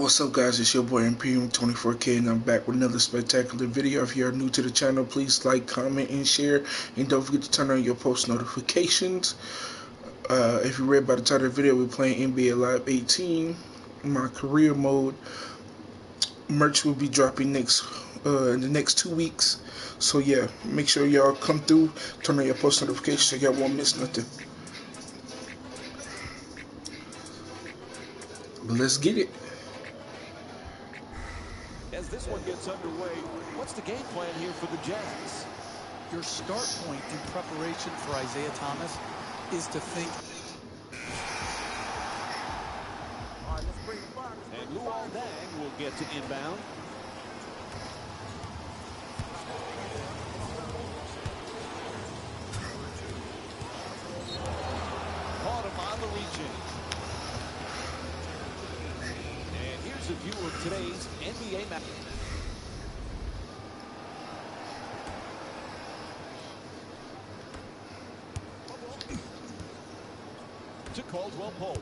What's up, guys? It's your boy Imperium 24K, and I'm back with another spectacular video. If you are new to the channel, please like, comment, and share, and don't forget to turn on your post notifications. If you read by the title of the video, we're playing NBA Live 18, my career mode. Merch will be dropping in the next 2 weeks. So yeah, make sure y'all come through, turn on your post notifications so y'all won't miss nothing. But let's get it. As this one gets underway, what's the game plan here for the Jazz? Your start point in preparation for Isaiah Thomas is to think. And Luol Deng will get to inbound. Caught him on the reach-in. And here's a view of today's NBA match. To Caldwell Pope.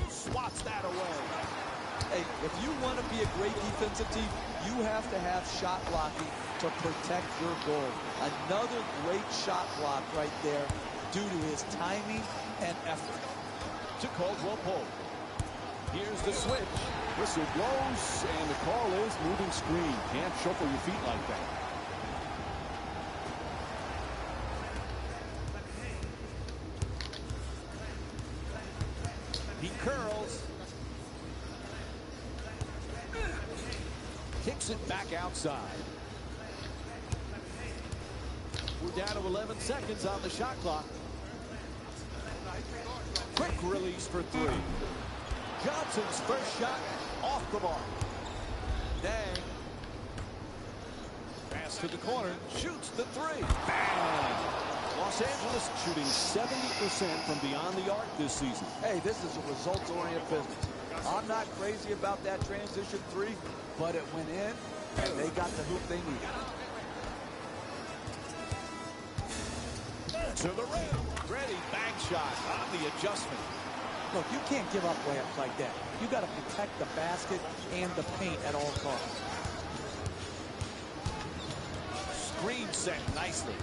Swats that away. Hey, if you want to be a great defensive team, you have to have shot blocking to protect your goal. Another great shot block right there due to his timing and effort. To Caldwell Pope. Here's the switch. Whistle blows, and the call is moving screen. Can't shuffle your feet like that. He curls. Kicks it back outside. We're down to 11 seconds on the shot clock. Quick release for three. Johnson's first shot off the mark. Dang. Pass to the corner. Shoots the three. Bang! Los Angeles shooting 70% from beyond the arc this season. Hey, this is a results-oriented business. I'm not crazy about that transition three, but it went in, and they got the hoop they needed. To the rim. Ready. Bank shot on the adjustment. Look, you can't give up layups like that. You got to protect the basket and the paint at all costs. Screen set nicely.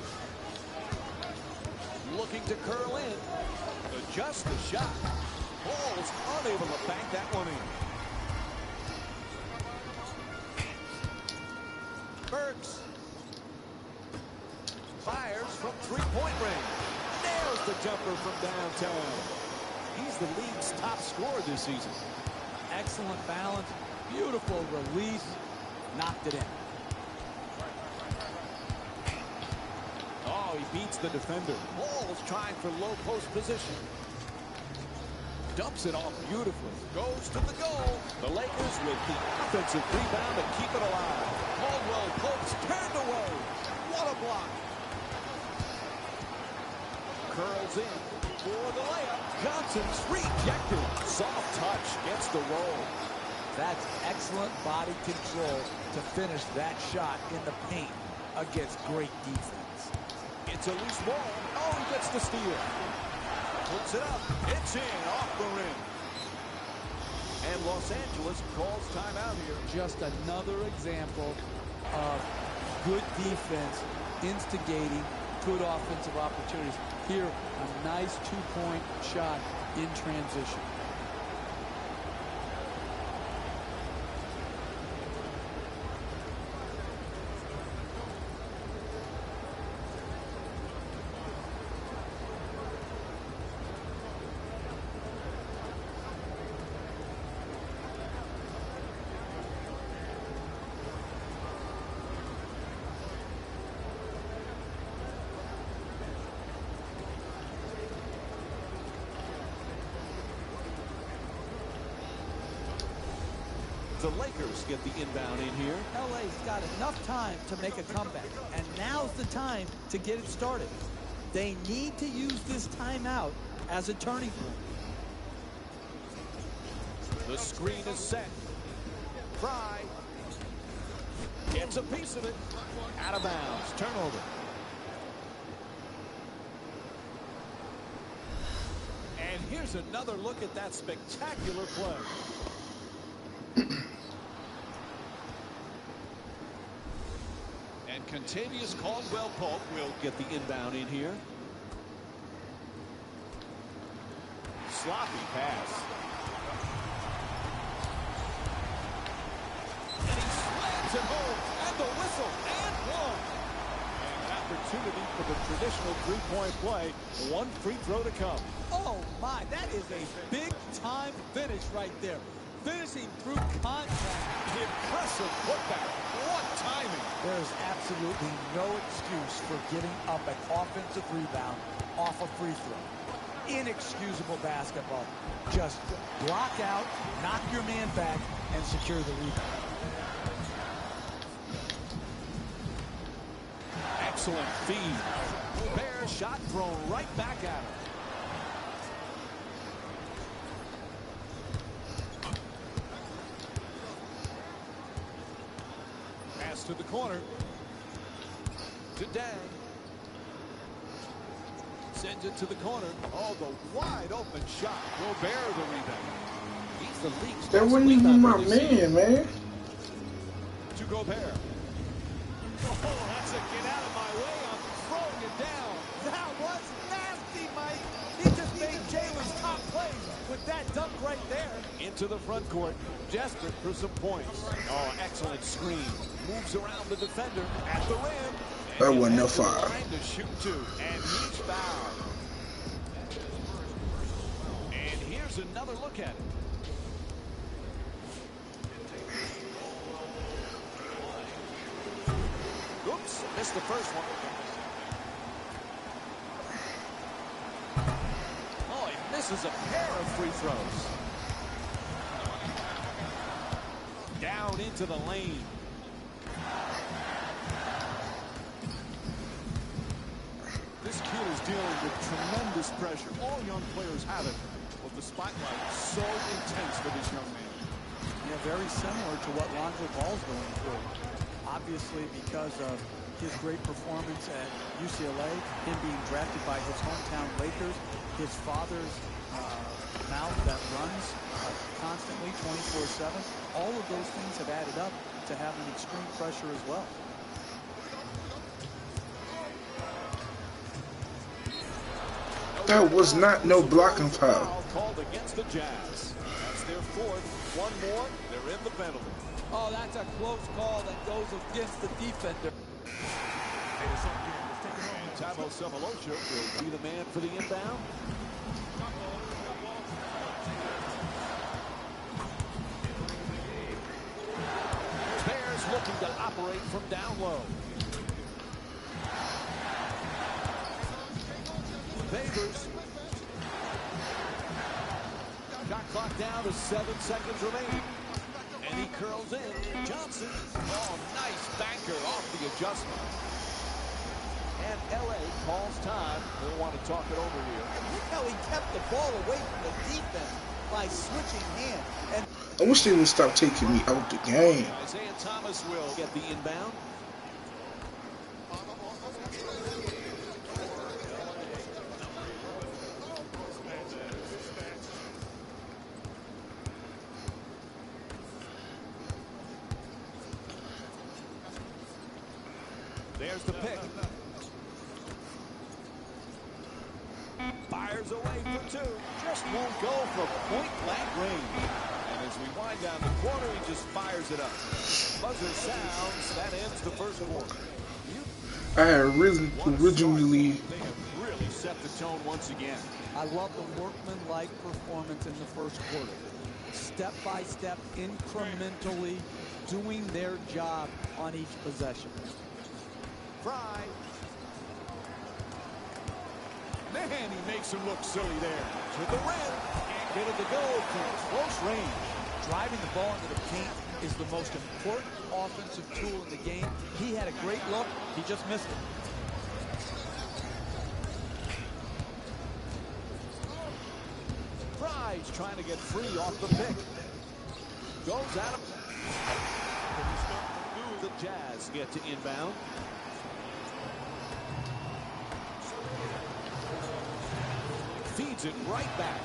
Looking to curl in. Adjust the shot. Ball's unable to bank that one in. Burks. Fires from three-point range. Nails the jumper from downtown. He's the league's top scorer this season. Excellent balance. Beautiful release. Knocked it in. Oh, he beats the defender. Ball's trying for low post position. Dumps it off beautifully. Goes to the goal. The Lakers with the offensive rebound to keep it alive. Caldwell Pope's turned away. What a block. Curls in for the layup. Johnson's rejected. Soft touch gets the roll. That's excellent body control to finish that shot in the paint against great defense. It's a loose ball. Oh, he gets the steal. Puts it up. It's in off the rim. And Los Angeles calls timeout here. Just another example of good defense instigating good offensive opportunities. Here, a nice two-point shot in transition. The Lakers get the inbound in here. LA's got enough time to make a comeback, and now's the time to get it started. They need to use this timeout as a turning point. The screen is set. Fry gets a piece of it. Out of bounds. Turnover. And here's another look at that spectacular play. And Contavious Caldwell-Pope will get the inbound in here. Sloppy pass. And he slams it home. And the whistle. And one. And an opportunity for the traditional three-point play. One free throw to come. Oh, my. That is a big-time finish right there. Finishing through contact. Impressive putback. What timing. There's absolutely no excuse for giving up an offensive rebound off a free throw. Inexcusable basketball. Just block out, knock your man back, and secure the rebound. Excellent feed. Bear shot thrown right back at him. Pass to the corner. To Dang. Sends it to the corner. Oh, the wide open shot. Gobert the rebound. He's the league's That wasn't even my man. To Gobert. Oh, that's a get out of my way. I'm throwing it down. That was nasty, Mike. He just made Jalen's top play with that dunk right there. Into the front court. Desperate for some points. Oh, excellent screen. Moves around the defender at the rim. That wasn't no foul. foul. To shoot two. And he's fouled. And here's another look at it. Oops, missed the first one. Oh, he misses a pair of free throws. Down into the lane. This kid is dealing with tremendous pressure. All young players have it, but the spotlight is so intense for this young man. Yeah, very similar to what Lonzo Ball's going through. Obviously, because of his great performance at UCLA, him being drafted by his hometown Lakers, his father's mouth that runs constantly 24/7. All of those things have added up to having extreme pressure as well. That was not no blocking foul. Called against the Jazz. That's their fourth. One more, they're in the penalty. Oh, that's a close call that goes against the defender. And Thabo Sefolosha will be the man for the inbound. Bears looking to operate from down low. Favors. Shot clock down to 7 seconds remaining. And he curls in. Johnson. Oh, nice banker off the adjustment. And LA calls time. They'll want to talk it over here. Look how he kept the ball away from the defense by switching hands. And I wish they would stop taking me out the game. Isaiah Thomas will get the inbound. There's the pick. Fires away for two. Just won't go from point-blank range. And as we wind down the corner, he just fires it up. Buzzer sounds. That ends the first quarter. I had originally. They have really set the tone once again. I love the workman-like performance in the first quarter. Step by step, incrementally doing their job on each possession. Fry. Man, he makes him look silly there. To the rim. Can't get it to go from close range. Driving the ball into the paint is the most important offensive tool in the game. He had a great look. He just missed it. Fry's trying to get free off the pick. Goes out of... The Jazz get to inbound. feeds it right back.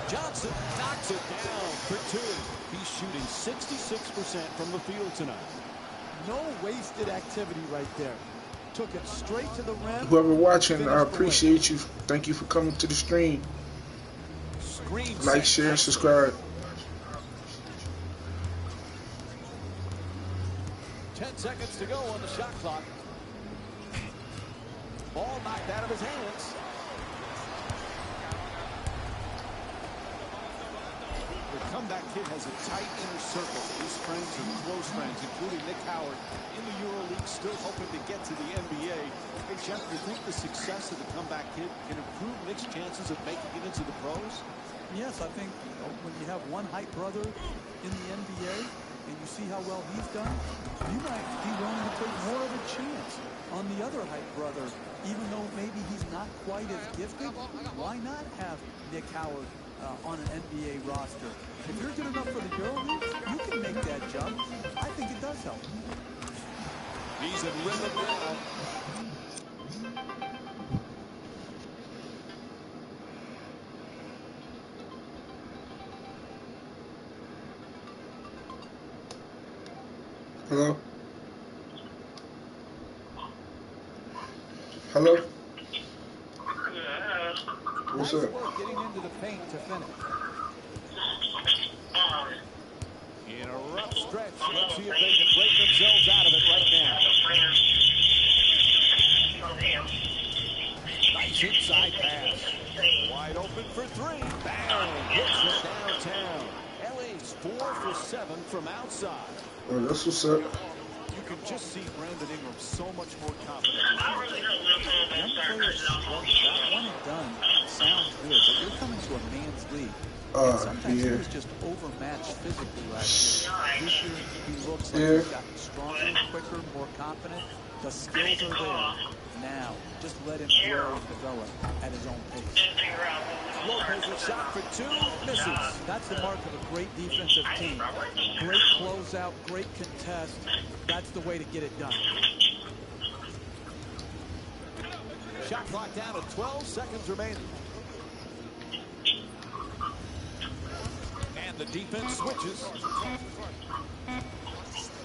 Johnson knocks it down for two. He's shooting 66% from the field tonight. No wasted activity right there. Took it straight to the rim. Whoever watching, I appreciate you. Thank you for coming to the stream. Like, share, and subscribe. 10 seconds to go on the shot clock. Ball knocked out of his hands. The comeback kid has a tight inner circle. His friends and close friends, including Nick Howard, in the EuroLeague, still hoping to get to the NBA. Hey, Jeff, do you think the success of the comeback kid can improve Nick's chances of making it into the pros? Yes, I think when you have one hype brother in the NBA and you see how well he's done, you might be willing to take more of a chance on the other hype brother, even though maybe he's not quite as gifted. Why not have Nick Howard on an NBA roster? If you're good enough for the EuroLeague, you can make that jump. I think it does help. He's in rhythm now. Hello? Hello? What's Nice up? work getting into the paint to finish. In a rough stretch. Let's see if they can break themselves out of it right now. Nice inside pass. Wide open for three. Bang! Hits it downtown. LA's 4 for 7 from outside. Oh, that's what's up. You can just see Brandon Ingram so much more confident. Young players, well, that one and done sounds good, but you're coming to a man's league. And sometimes he was just overmatched physically last year. This year, he looks like he's gotten stronger, quicker, more confident. The skills are there. Now, just let him grow and develop at his own pace. Lopez shot for two. Misses. That's the mark of a great defensive team. Great closeout, great contest. That's the way to get it done. Shot clock down to 12 seconds remaining. And the defense switches.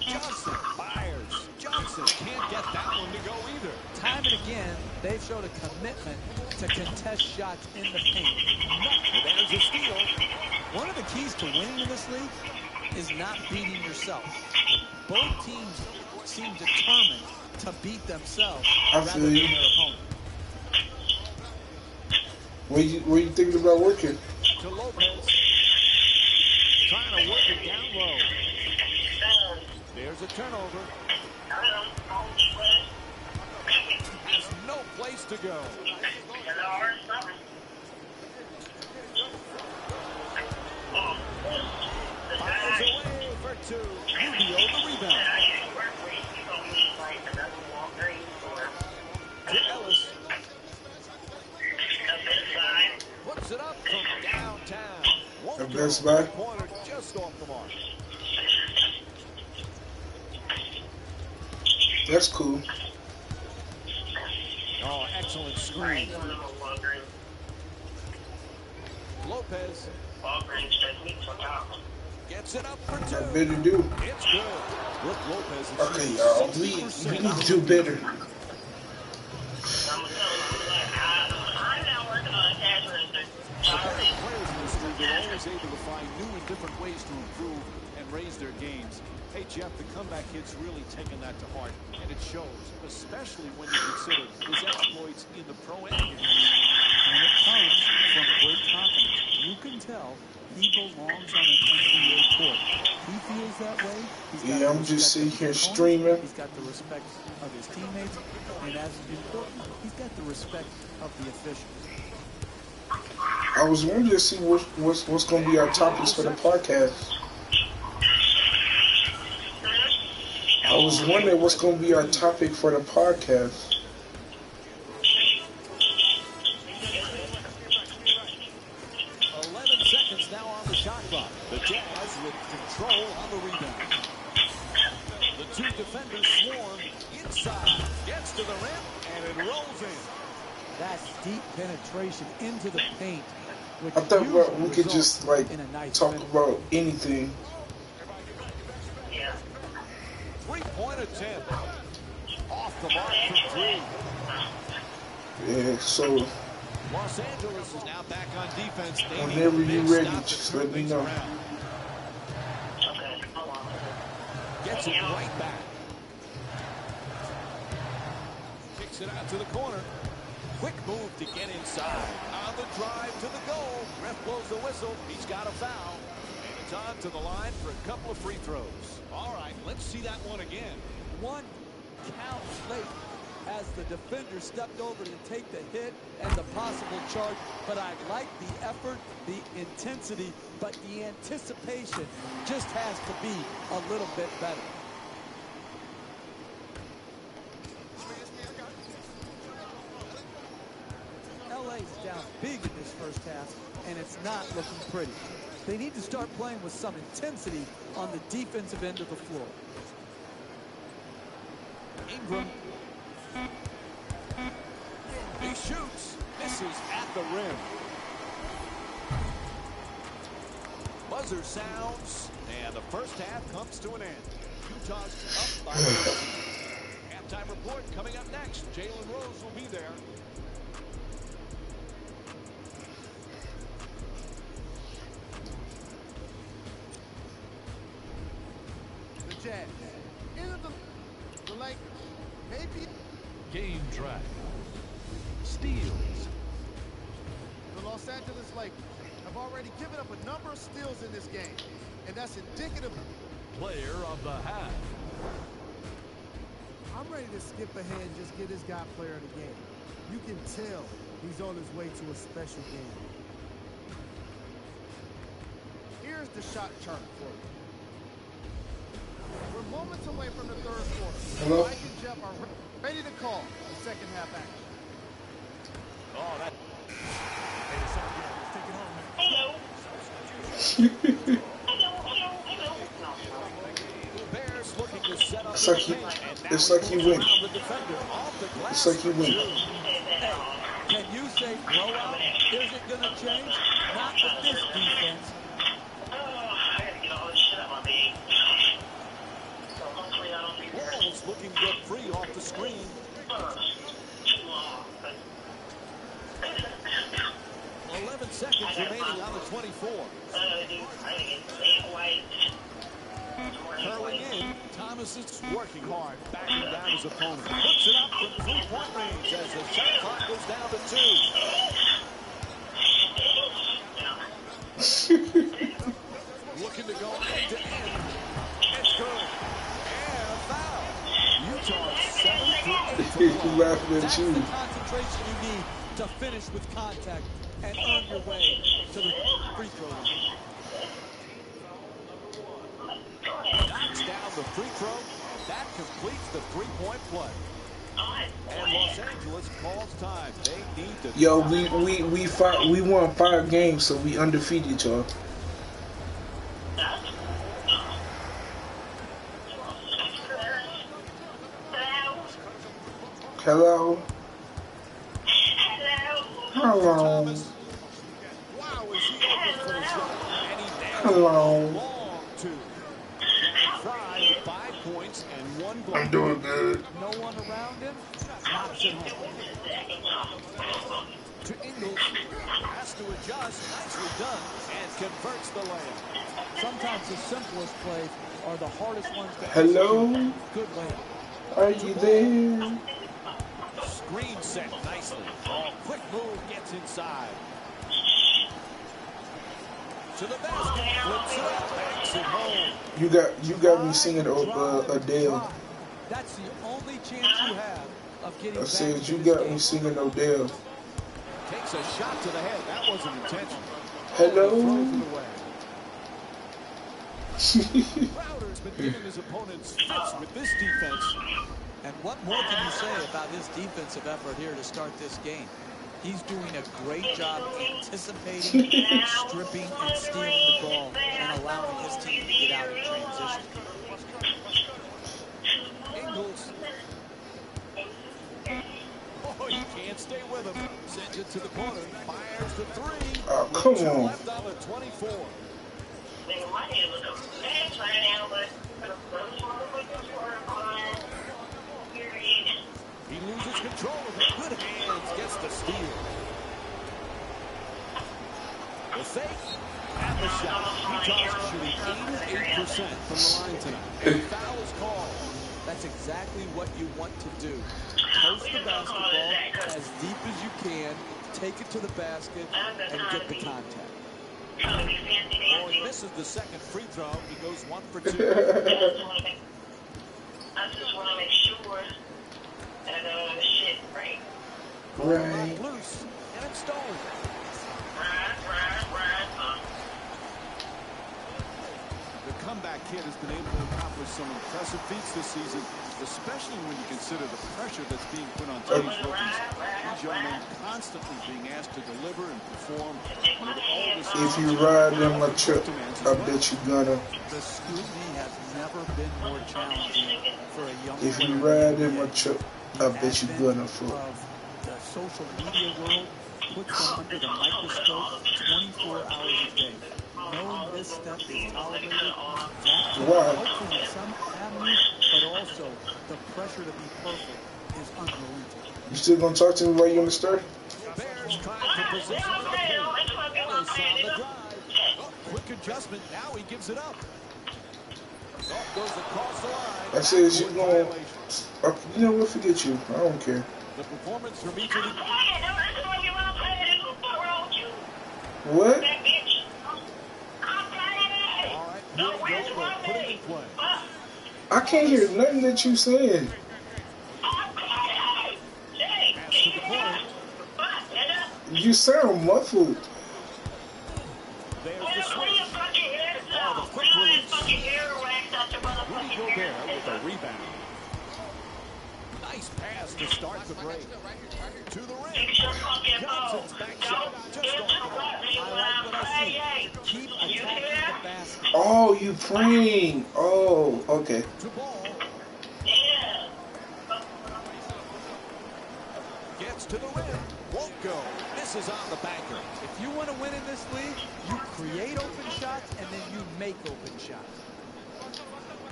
Johnson fires. Johnson can't get that one to go either. Time and again, they've showed a commitment to contest shots in the paint. There's a steal. One of the keys to winning in this league is not beating yourself. Both teams seem determined to beat themselves rather than their opponent. What you thinking about working? To Lopez. Trying to work it down low. There's a turnover. Has no place to go. Fires away for two. Rubio the rebound. To Ellis. Puts it up from downtown. Won't go. Best buy. Corner just off the mark. That's cool. Oh, excellent screen. Lopez gets it up for two. I better do. It's good. Brooke Lopez is Okay, y'all. We need to do better. players in this league are always able to find new and different ways to improve and raise their games. Hey, Jeff, the comeback kid's really taken that to heart, and it shows, especially when you consider his exploits in the pro and in the league. And it comes from great confidence. You can tell he belongs on an NBA court. He feels that way. Yeah, I'm just sitting here streaming. He's got the respect of his teammates, and as important, he's got the respect of the officials. I was wanting to see what's going to be our topics for the podcast. I was wondering what's going to be our topic for the podcast. Now on the shot clock. The Jazz with control on the rebound. The two defenders swarm inside. Gets to the rim, and it rolls in. That's deep penetration into the paint, which I thought we could results just like in a nice talk finish. about anything. Three-point attempt. Off the mark for three. Yeah, so Los Angeles is now back on defense. They need whenever a you're big ready, stop to just turn let me things know. around. Gets it right back. Kicks it out to the corner. Quick move to get inside. On the drive to the goal. Ref blows the whistle. He's got a foul. And it's on to the line for a couple of free throws. All right, let's see that one again. One count late as the defender stepped over to take the hit and the possible charge. But I like the effort, the intensity, but the anticipation just has to be a little bit better. LA's down big in this first half, and it's not looking pretty. They need to start playing with some intensity on the defensive end of the floor. Ingram. He shoots. Misses at the rim. Buzzer sounds, and the first half comes to an end. Utah's up by 13. Halftime report coming up next. Jalen Rose will be there. The Jazz. Into the Lakers. Maybe Game drive. Steals. the Los Angeles Lakers have already given up a number of steals in this game, and that's indicative. Player of the half. I'm ready to skip ahead and just get this guy player of the game. You can tell he's on his way to a special game. Here's the shot chart for you. We're moments away from the third quarter. Hello? Mike and Jeff are ready to call the second half action. Oh, that. The Bears looking to set up It's like he, it's like he went. It's like he went. Can you say blowout? Is it going to change? Not with this defense. Walls looking to get free off the screen. 11 seconds remaining on the 24. Curling in. Thomas is working hard, backing down his opponent. Puts it up from three-point range as the shot clock goes down to 2. Looking to go end to end. It's good. And a foul. Utah 7 for 8 He's laughing at That's you. the concentration you need to finish with contact and earn your way to the free throw line. Knocks down the free throw. That completes the three-point play. And Los Angeles calls time. They need to. Yo, we won 5 games, so we undefeated, y'all. Hello. Hello. Wow, is he open for the shot? And he nails Hello. it. Long two. And Fry, 5 points and 1 block. I'm doing good. No one around him, knocks it home. To Ingles. Has to adjust. Nicely done. And converts the layup. Sometimes the simplest plays are the hardest ones to Hello? execute. Good layup. Are you there? Screen set nicely. Quick move gets inside. To the basket. Flips it up. Banks it home. You got me singing Adele. That's the only chance you have of getting I back said into you this got game. me singing Adele. Takes a shot to the head. That wasn't intentional. Hello? Throws it away. Crowder's been giving his opponents fits with this defense. And what more can you say about his defensive effort here to start this game? He's doing a great job anticipating, stripping, and stealing the ball, and allowing his team to get out in transition. Ingles. Oh, he can't stay with rhythm. Sends it to the corner. Fires the three. Oh, come Two on. left on the 24. He loses control of it. Good hands. Gets the steal. The fake. And the shot. Utah's shooting 88% from the line tonight. And foul is called. That's exactly what you want to do. Post the basketball as deep as you can, take it to the basket, and get the contact. Oh, he misses the second free throw. He goes 1 for 2. I just want to make sure that shit right. Right. Loose. And it's stolen. The comeback kid has been able to accomplish some impressive feats this season, especially when you consider the pressure that's being put on today's rookies. These young men constantly being asked to deliver and perform under all this. If you ride them a trip, I bet you gonna. The scrutiny has never been more challenging for a young If you player. ride them a trip, I bet you gonna Of fool. the social media world puts them under the microscope 24 hours a day. No misstep is tolerated. That Wow. helps in some avenues, but also the pressure to be perfect is unrelenting. You still gonna talk to me while you in the store? Bears trying to position for the paint. Ellis on the drive. Oh, quick adjustment. Now he gives it up. Oh, goes across the line. I said you Backboard gonna. violation. You know what? Forget you. I don't care. The performance from each of the... What? All right, here we go. They'll put it in play. I can't hear nothing that you saying. Pass to the corner. You sound muffled. There's the switch. Oh, the quick release. Rudy Gobert with a rebound. Nice pass to start the break. To the rim. Johnson's back shot. Just off the line. I like what I see. Keep attacking the basket. Oh, you praying. Oh, okay. To ball. Gets to the rim. Won't go. Misses on the banker. If you want to win in this league, you create open shots and then you make open shots.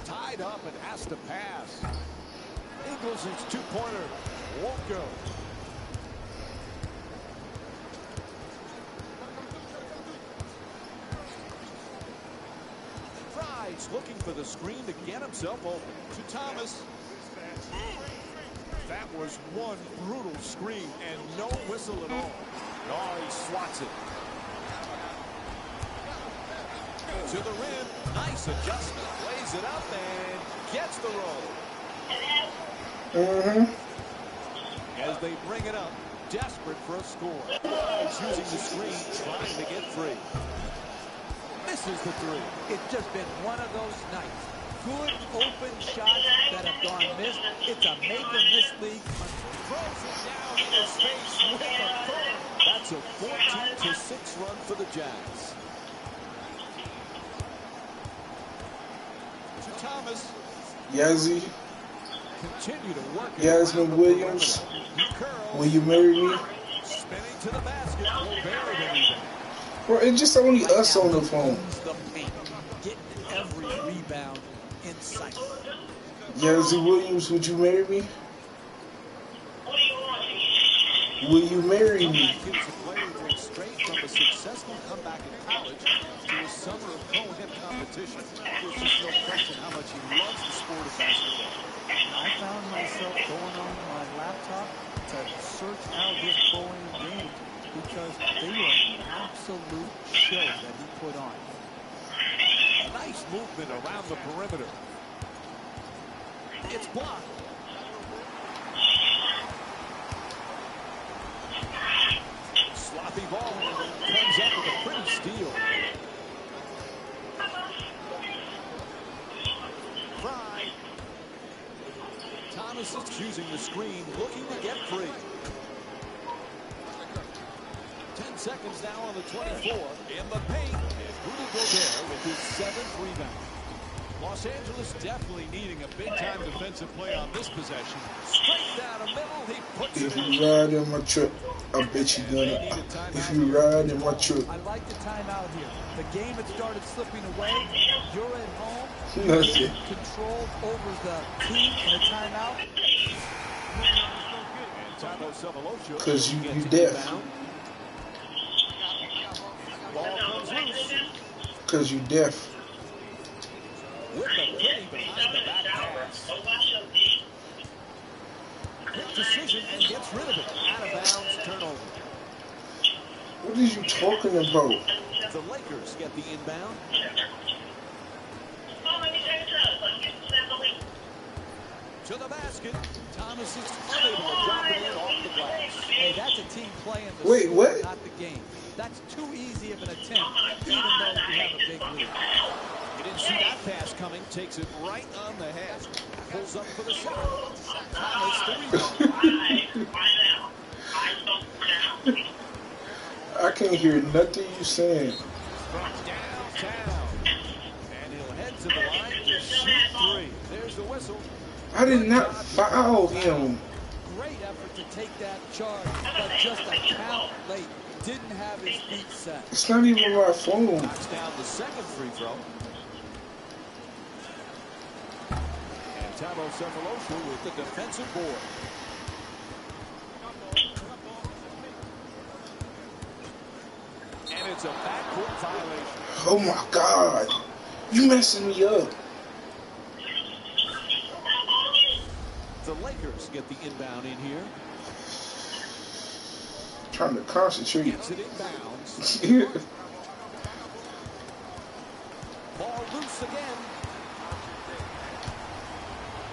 Tied up and has to pass. Ingles' two-pointer. Won't go. Price looking for the screen to get himself open. To Thomas. That was one brutal screen and no whistle at all. Oh, he swats it. To the rim. Nice adjustment. Lays it up and gets the roll. As they bring it up, desperate for a score. He's using the screen, trying to get free. Misses the three. It's just been one of those nights. Good open shots that have gone missed. It's a make or miss league. Throws it down in his face with a third. That's a 14-6 run for the Jazz. To Thomas. Yazzie, Continue to work it Yasmin around the Williams, perimeter. He curls. will you marry me? Spinning to the basket. Gobert the rebound. Bro, it's just only us on the phone. Owns the paint, getting every rebound in sight. Yazzie Williams, would you marry me? Will you marry me? Kids a player going straight from a successful comeback in college to a summer of pro-hip competition. There's just no question how much he loves the sport of basketball. I found myself going on my laptop to search out his bowling games because they were an absolute show that he put on. Nice movement around the perimeter. It's blocked. Sloppy ball. Comes up with a pretty steal. Fry. Thomas is choosing the screen, looking to get free. 10 seconds now on the 24. In the paint, and Rudy Gobert with his 7th rebound. Los Angeles definitely needing a big-time defensive play on this possession. Straight down the middle, he puts If it in. you ride in my truck, I bet you gonna. If you ride in my truck, I like the timeout here. The game had started slipping away. You're at home. nothing. Control over the team in a timeout. And Thabo Sefolosha. Cause you gets it deaf. inbound. Ball comes loose. Cause you deaf. With a pretty behind-the-back pass. Quick decision and gets rid of it. Out of bounds, turnover. What are you talking about? The Lakers get the inbound. To the basket. Thomas is unable to drop it in off the glass. Hey, that's a team playing the Wait, score, what? not the game. That's too easy of an attempt, even though you have a big lead. You didn't see that pass coming. Takes it right on the head. Pulls up for the shot. Thomas, the rebound. I can't hear nothing you saying. From downtown. And he'll head to the line to shoot three. There's the whistle. I did not foul him. Great effort to take that charge, but just a count late. Didn't have his feet set. It's not even my phone. Knocks down the second free throw. And Thabo Sefolosha with the defensive board. And it's a backcourt violation. Oh my God. You messing me up. The Lakers get the inbound in here. Trying to concentrate. Gets it inbounds. Ball loose again.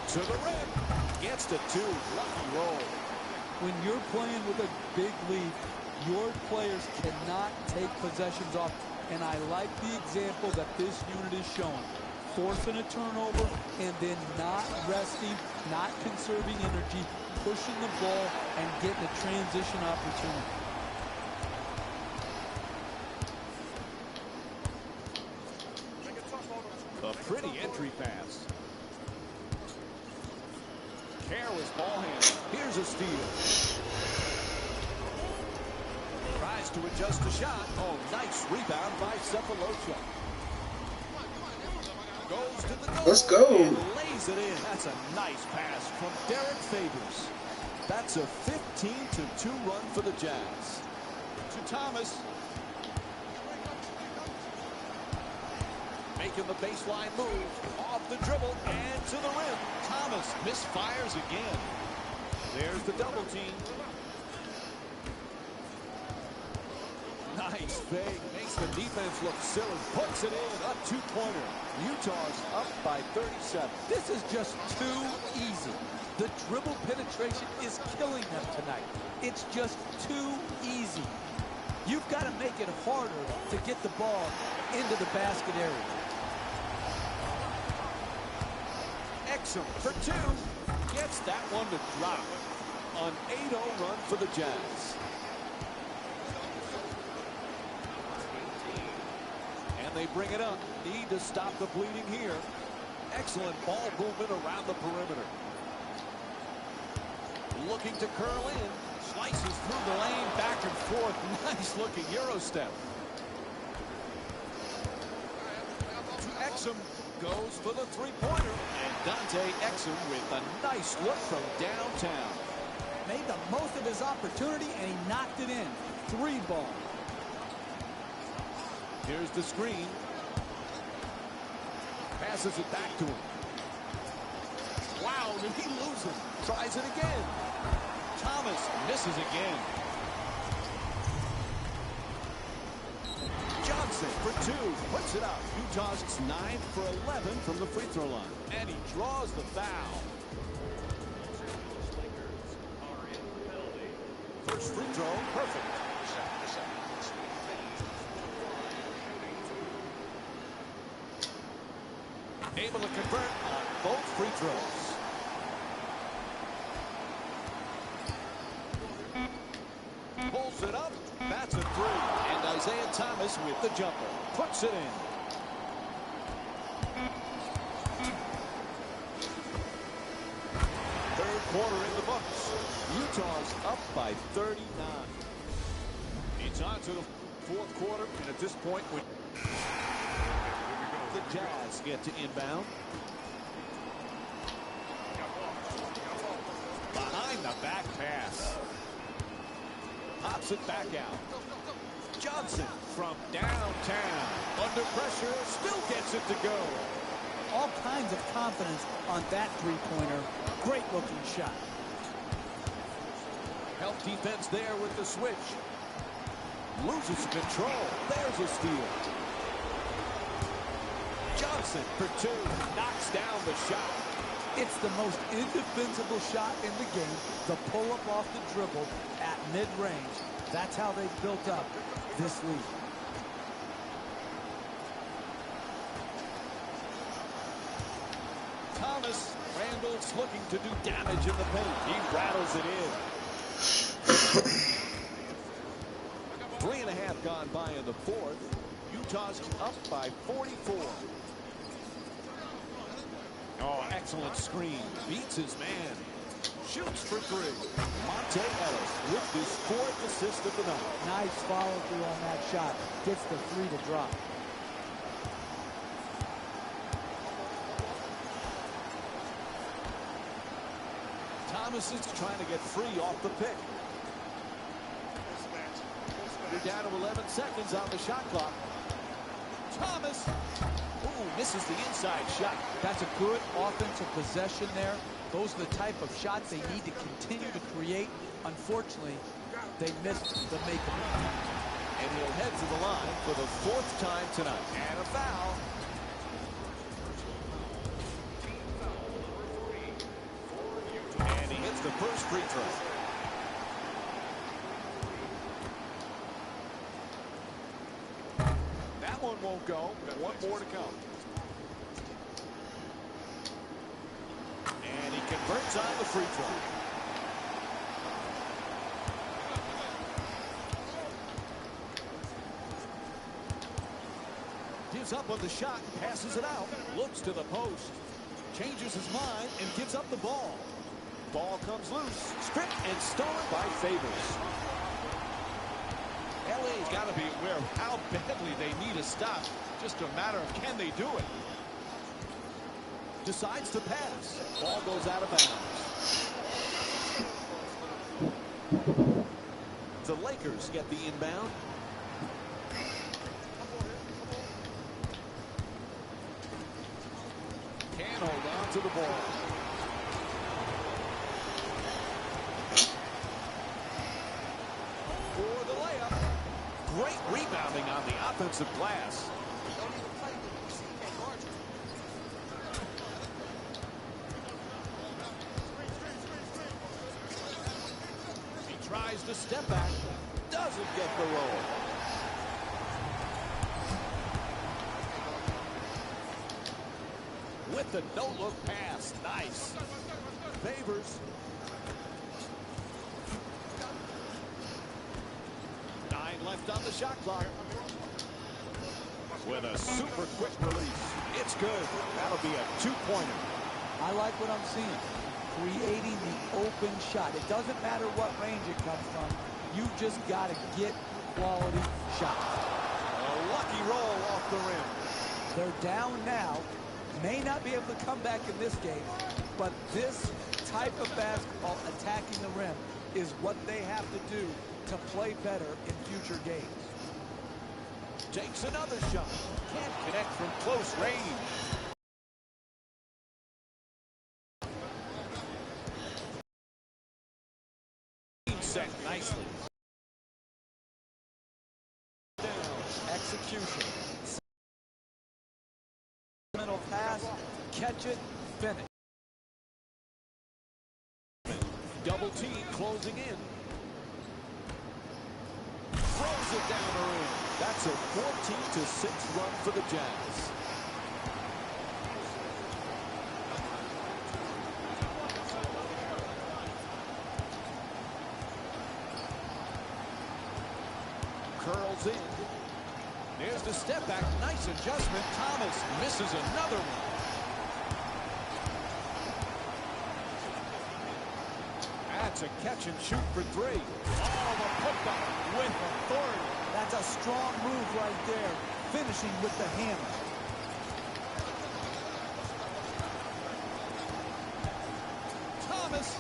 To the rim. Gets to two. Lucky roll. When you're playing with a big lead, your players cannot take possessions off. And I like the example that this unit is showing. Forcing a turnover and then not resting, not conserving energy, pushing the ball and getting a transition opportunity. A pretty entry pass. Careless ball handling. Here's a steal. Tries to adjust the shot. Oh, nice rebound by Sefolosha. Goes to the goal. Let's go. And lays it in. That's a nice pass from Derek Favors. That's a 15-2 run for the Jazz. To Thomas. Making the baseline move. Off the dribble and to the rim. Thomas misfires again. There's the double team. Nice fake. Makes the defense look silly. Puts it in. A two-pointer. Utah's up by 37. This is just too easy. The dribble penetration is killing them tonight. It's just too easy. You've got to make it harder to get the ball into the basket area. Exum for two. Gets that one to drop. An 8-0 run for the Jazz. And they bring it up. Need to stop the bleeding here. Excellent ball movement around the perimeter. Looking to curl in. Slices through the lane, back and forth. Nice looking Euro step. To Exum. Goes for the three-pointer. And Dante Exum with a nice look from downtown. Made the most of his opportunity, and he knocked it in. Three ball. Here's the screen. Passes it back to him. Wow, did he lose it? Tries it again. Thomas misses again. Johnson for two. Puts it up. Utah's 9 for 11 from the free throw line. And he draws the foul. First free throw, perfect. Able to convert on both free throws. Pulls it up. That's a three. And Isaiah Thomas with the jumper. Puts it in. quarter in the books. Utah's up by 39. It's on to the fourth quarter, and at this point, the Jazz get to inbound. Behind the back pass. Pops it back out. Johnson from downtown. Under pressure, still gets it to go. All kinds of confidence on that three-pointer. Great looking shot. Help defense there with the switch. Loses control. There's a steal. Johnson for two. Knocks down the shot. It's the most indefensible shot in the game. The pull-up off the dribble at mid-range. That's how they've built up this lead. Thomas. Randall's looking to do damage in the paint. He rattles it in. 3.5 gone by in the fourth. Utah's up by 44. Oh, excellent screen. Beats his man. Shoots for three. Monte Ellis with his fourth assist of the night. Nice follow through on that shot. Gets the three to drop. Thomas is trying to get free off the pick. You're down to 11 seconds on the shot clock. Thomas. Ooh, misses the inside shot. That's a good offensive possession there. Those are the type of shots they need to continue to create. Unfortunately, they missed the make of it. And he'll head to the line for the fourth time tonight. And a foul. And he hits the first free throw. That one won't go. One more to come. And he converts on the free throw. Gives up on the shot, passes it out, looks to the post, changes his mind, and gives up the ball. Ball comes loose, stripped and stolen by Favors. LA's got to be aware of how badly they need a stop. Just a matter of can they do it. Decides to pass. Ball goes out of bounds. The Lakers get the inbound. Can't hold on to the ball. For the layup. Great rebounding on the offensive glass. He tries to step back. Doesn't get the roll. With the no-look pass. Nice. Favors. 9 left on the shot clock. With a super quick release. It's good. That'll be a two-pointer. I like what I'm seeing. Creating the open shot. It doesn't matter what range it comes from. You just got to get quality shots. A lucky roll off the rim. They're down now. May not be able to come back in this game, but this type of basketball, attacking the rim, is what they have to do to play better in future games. Takes another shot. Can't connect from close range. Set nicely. Down. Execution. Middle pass. Catch it. Finish. Double team closing in. Throws it down the rim. That's a 14-6 run for the Jazz. Curls in. There's the step back. Nice adjustment. Thomas misses another one. That's a catch and shoot for three. Oh, the putback with authority. That's a strong move right there, finishing with the hammer. Thomas,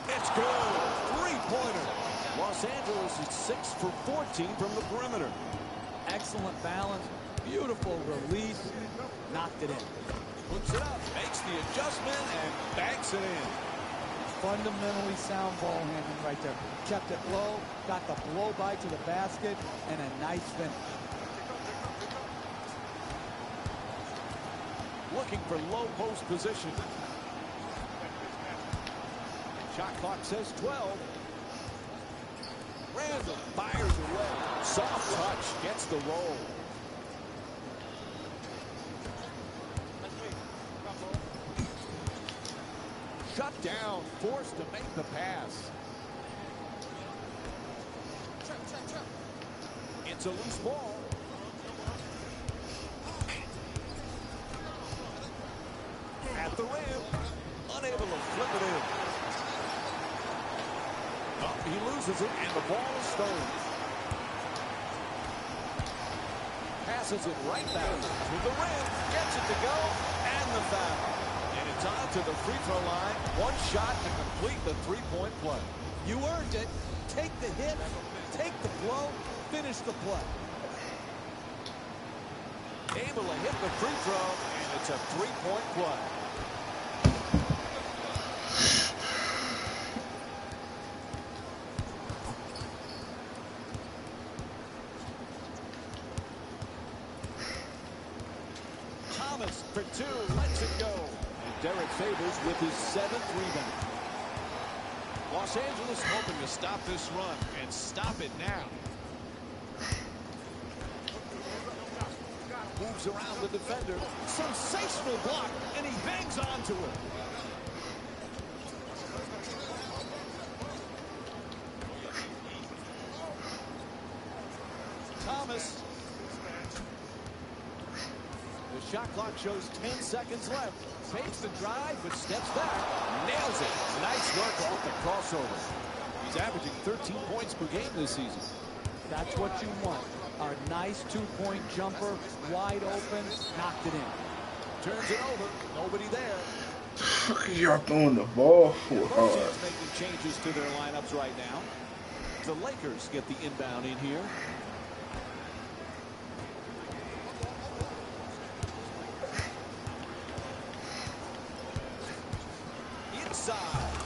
it's good. Three-pointer. Los Angeles is 6 for 14 from the perimeter. Excellent balance, beautiful release, knocked it in. Puts it up, makes the adjustment, and banks it in. Fundamentally sound ball handling right there. Kept it low, got the blow by to the basket, and a nice finish. Looking for low post position. Shot clock says 12. Randall fires away. Soft touch, gets the roll. Shut down, forced to make the pass. It's a loose ball. At the rim, unable to flip it in. Oh, he loses it, and the ball is stolen. Passes it right back to the rim, gets it to go, and the foul. And it's on to the free throw line. One shot to complete the three-point play. You earned it. Take the hit, take the blow, finish the play. Able to hit the free throw, and it's a three-point play. Thomas for two, lets it go. And Derek Favors with his 7th rebound. Los Angeles hoping to stop this run and stop it now. Moves around the defender. Sensational block, and he bangs onto it. Thomas. The shot clock shows 10 seconds left. Fakes the drive, but steps back. Nails it. Nice work off the crossover. He's averaging 13 points per game this season. That's what you want. A nice two-point jumper, wide open, knocked it in. Turns it over. Nobody there. Fuck is y'all throwing the ball for Both hard? teams making changes to their lineups right now. The Lakers get the inbound in here. Inside,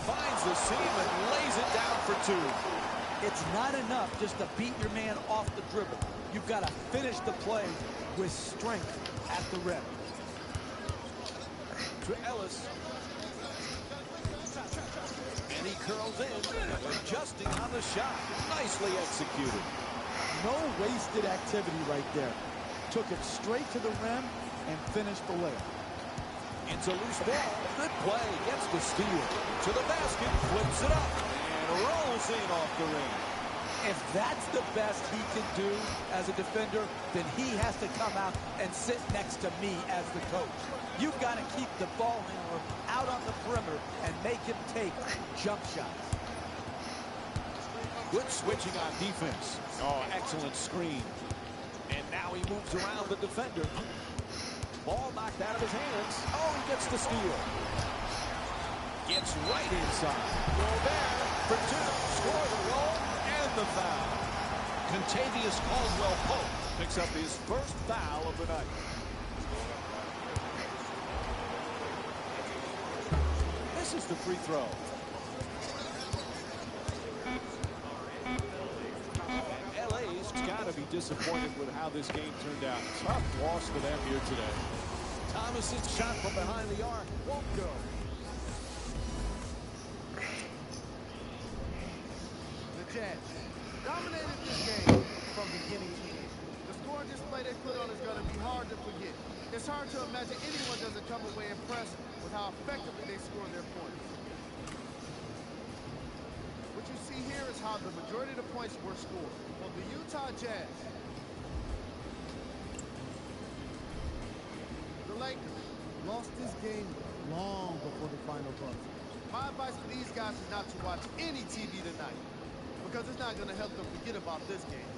finds the seam and lays it down for two. It's not enough just to beat your man off the dribble. You've got to finish the play with strength at the rim. To Ellis. And he curls in, adjusting on the shot. Nicely executed. No wasted activity right there. Took it straight to the rim and finished the layup. It's a loose ball. Good play. Gets the steal. To the basket. Flips it up. And rolls in off the rim. If that's the best he can do as a defender, then he has to come out and sit next to me as the coach. You've got to keep the ball handler out on the perimeter and make him take jump shots. Good switching on defense. Oh, excellent screen. And now he moves around the defender. Ball knocked out of his hands. Oh, he gets the steal. Gets right inside. Gobert for two. Score the roll and the foul. Contavious Caldwell-Pope picks up his first foul of the night. This is the free throw. LA's got to be disappointed with how this game turned out. Tough loss for them here today. Thomas's shot from behind the arc won't go. The Jazz dominated this game from beginning to end. The scoring display they put on is going to be hard to forget. It's hard to imagine anyone doesn't come away impressed with how effectively they score their points. What you see here is how the majority of the points were scored. For the Utah Jazz, the Lakers lost this game long before the final buzzer. My advice for these guys is not to watch any TV tonight, because it's not going to help them forget about this game.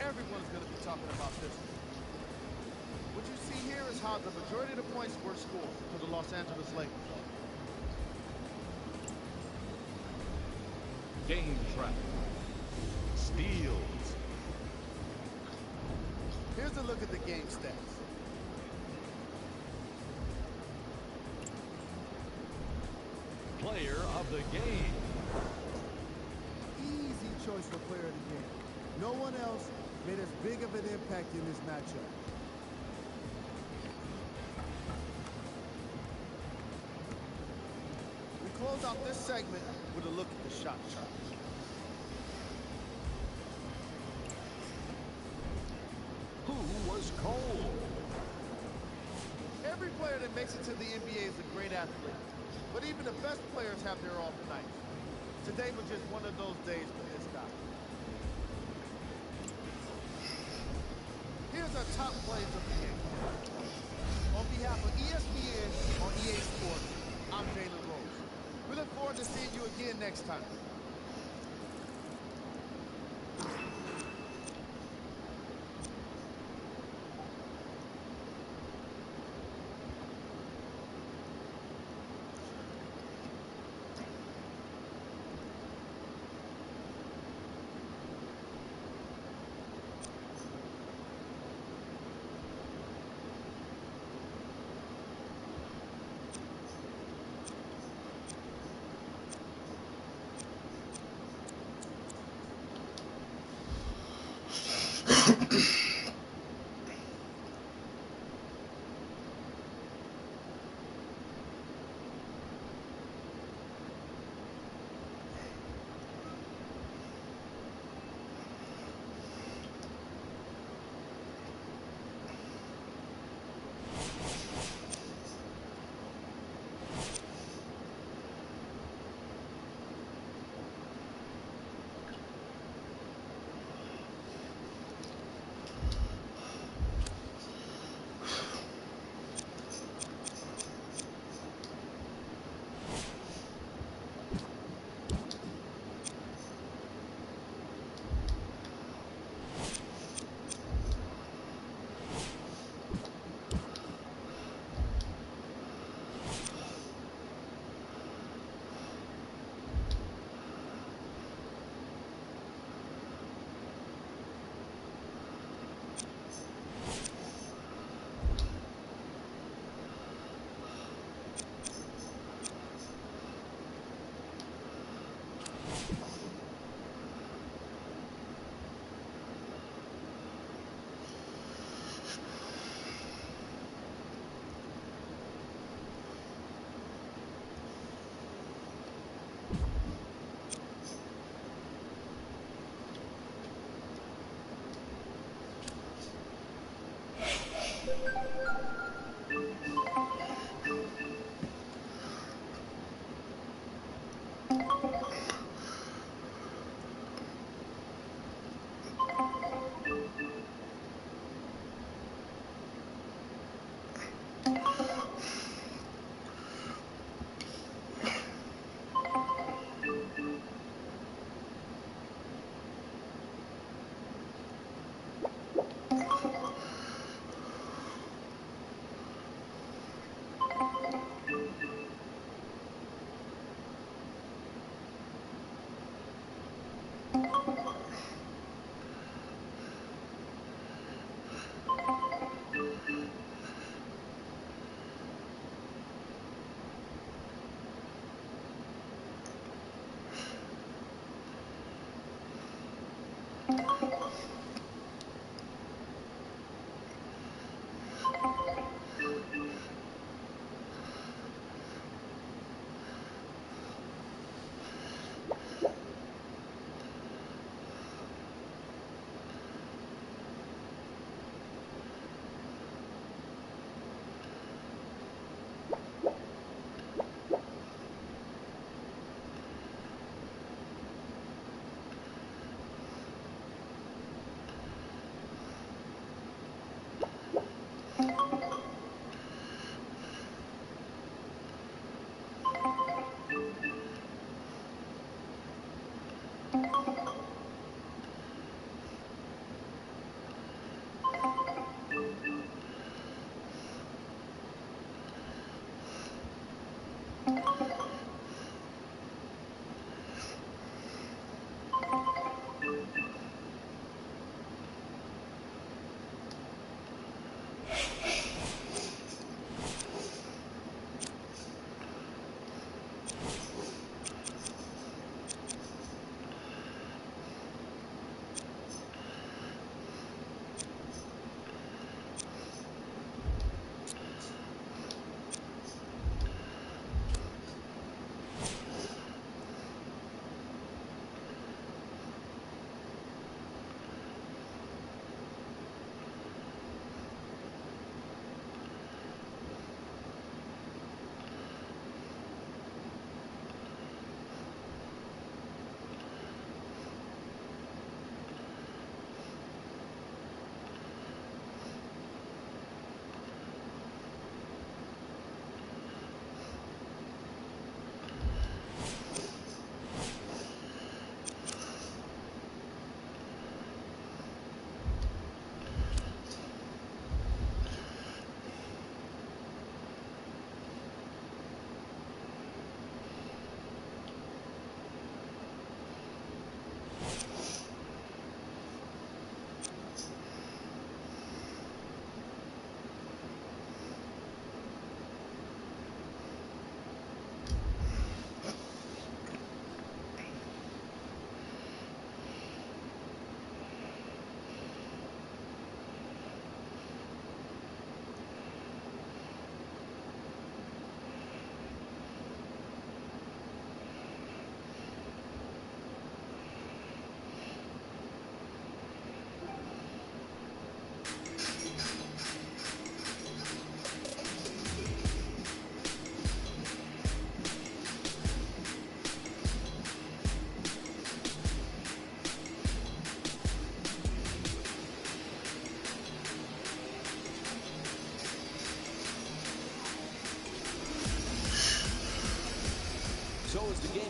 Everyone's going to be talking about this one. What you see here is how the majority of the points were scored for the Los Angeles Lakers. Game trap. Steals. Here's a look at the game stats. Player of the game. Easy choice for player of the game. No one else made as big of an impact in this matchup. We close out this segment with a look at the shot chart. Who was cold? Every player that makes it to the NBA is a great athlete, but even the best players have their off nights. Today was just one of those days for this guy. Here's our top plays of the game. On behalf of ESPN on EA Sports, I'm Jalen Rose. We look forward to seeing you again next time.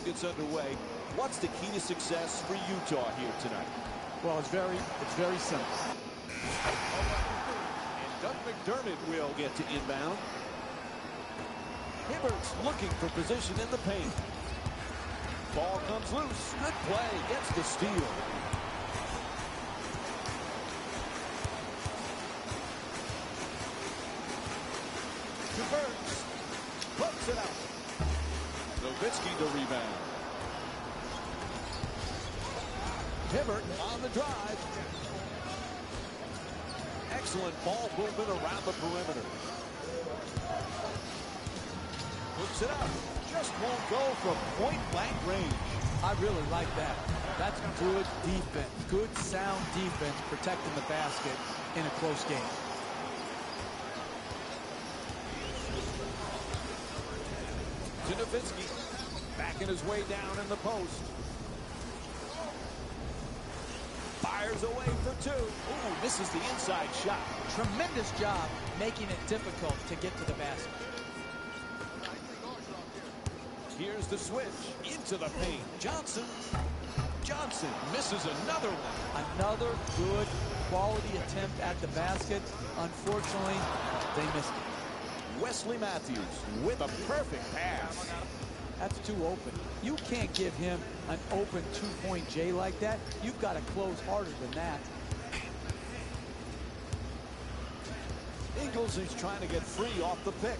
gets underway. What's the key to success for Utah here tonight? Well, it's very simple. And Doug McDermott will get to inbound. Hibbert's looking for position in the paint. Ball comes loose. Good play. Gets the steal. To Burks. Puts it out. Nowitzki to rebound. Hibbert on the drive. Excellent ball movement around the perimeter. Hooks it up. Just won't go from point-blank range. I really like that. That's good defense. Good, sound defense protecting the basket in a close game. To Nowitzki. Backing his way down in the post. Fires away for two. Ooh, misses the inside shot. Tremendous job making it difficult to get to the basket. Here's the switch into the paint. Johnson misses another one. Another good quality attempt at the basket. Unfortunately, they missed it. Wesley Matthews with a perfect pass. That's too open. You can't give him an open two-point J like that. You've got to close harder than that. Ingles is trying to get free off the pick.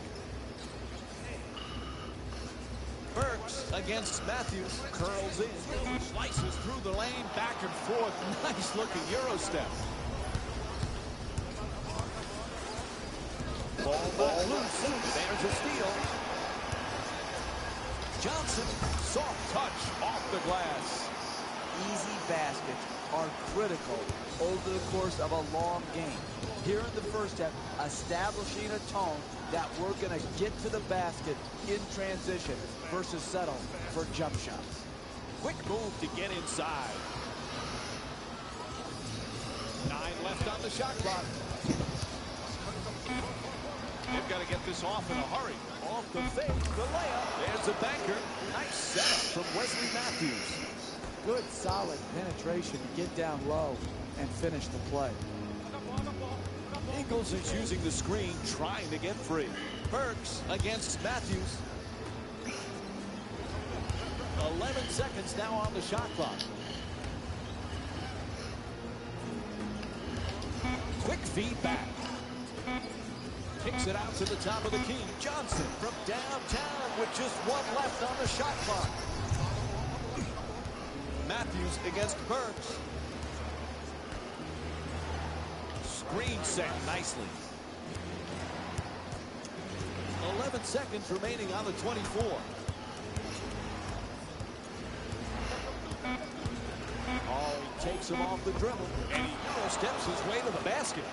Burks against Matthews. Curls in. Slices through the lane. Back and forth. Nice looking Euro step. Ball loose. There's a steal. Johnson. Soft touch off the glass. Easy baskets are critical over the course of a long game. Here in the first half, establishing a tone that we're going to get to the basket in transition versus settle for jump shots. Quick move to get inside. 9 left on the shot clock. They've got to get this off in a hurry. Off the fake, the layup. There's a banker. Nice setup from Wesley Matthews. Good, solid penetration to get down low and finish the play. Ingles is using the screen, trying to get free. Burks against Matthews. 11 seconds now on the shot clock. Quick feedback. Kicks it out to the top of the key. Johnson from downtown with just 1 left on the shot clock. Matthews against Burks. Screen set nicely. 11 seconds remaining on the 24. Oh, he takes him off the dribble, and he Euro steps his way to the basket.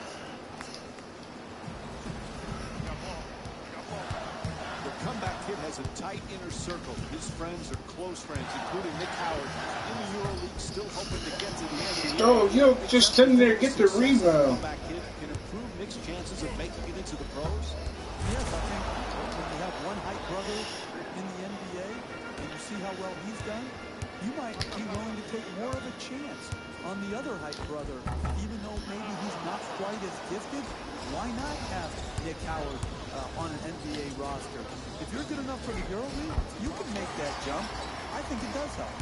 The comeback kid has a tight inner circle. His friends are close friends, including Nick Howard in the EuroLeague, still hoping to get to the NBA. Oh, yo, just sitting there, get the rebound. Comeback kid can improve Nick's chances of making it into the pros. Yes, I think when you have one height brother in the NBA and you see how well he's done, you might be willing to take more of a chance on the other height brother, even though maybe he's not quite as gifted. Why not have Nick Howard on an NBA roster? If you're good enough for the EuroLeague, you can make that jump. I think it does help.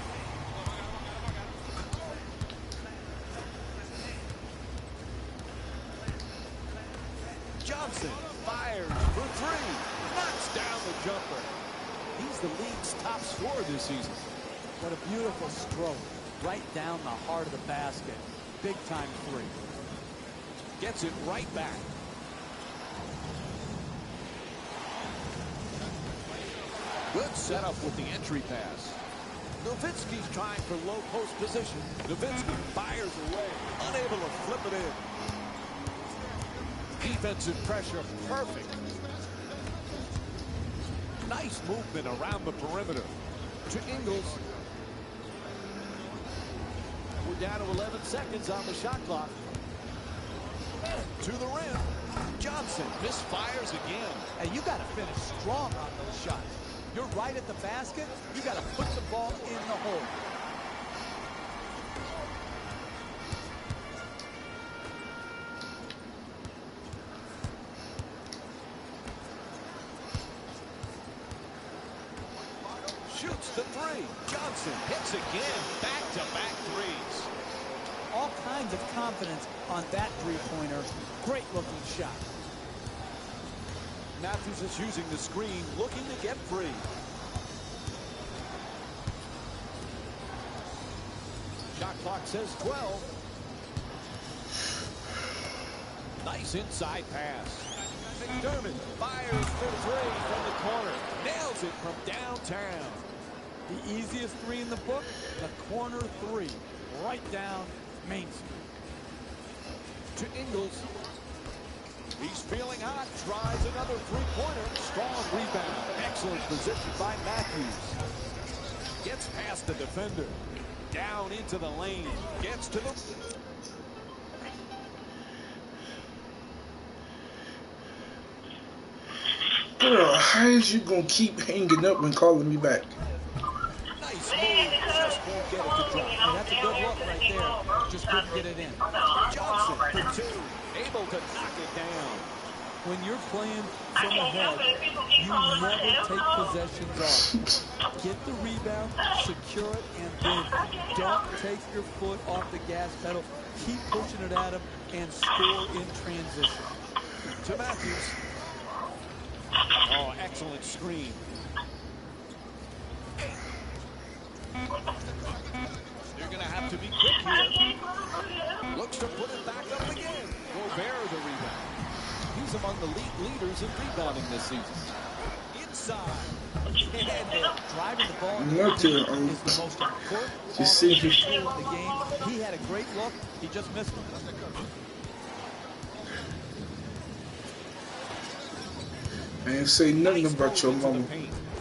Johnson fires for 3. Knocks down the jumper. He's the league's top scorer this season. What a beautiful stroke. Right down the heart of the basket. Big time 3. Gets it right back. Good setup with the entry pass. Nowitzki's trying for low post position. Nowitzki fires away. Unable to flip it in. Defensive pressure, perfect. Nice movement around the perimeter. To Ingles. We're down to 11 seconds on the shot clock. To the rim. Johnson misfires again. Hey, you got to finish strong on those shots. You're right at the basket. You got to put the ball in the hole. Shoots the three. Johnson hits again. Back-to-back threes. All kinds of confidence on that three-pointer. Great looking shot. Matthews is using the screen, looking to get free. Shot clock says 12. Nice inside pass. McDermott fires for three from the corner. Nails it from downtown. The easiest three in the book, the corner three. Right down Main Street. To Ingles. He's feeling hot. Tries another three-pointer. Strong rebound. Excellent position by Matthews. Gets past the defender. Down into the lane. Gets to the... Girl, how is you gonna keep hanging up and calling me back? Nice move. Just won't get it to drop. And that's a good look right there. Just couldn't get it in. Johnson for two. Able to knock it down. When you're playing from ahead, you never take possessions off. Get the rebound, secure it, and then don't take your foot off the gas pedal. Keep pushing it at him and score in transition. To Matthews. Oh, excellent screen. They're going to have to be quick here. Looks to put it back up again. Gobert the rebound. He's among the league leaders in rebounding this season. Inside. Driving the ball Not to, is the most important just see if tool in the game. He had a great look. He just missed him. I ain't say nothing about your mama.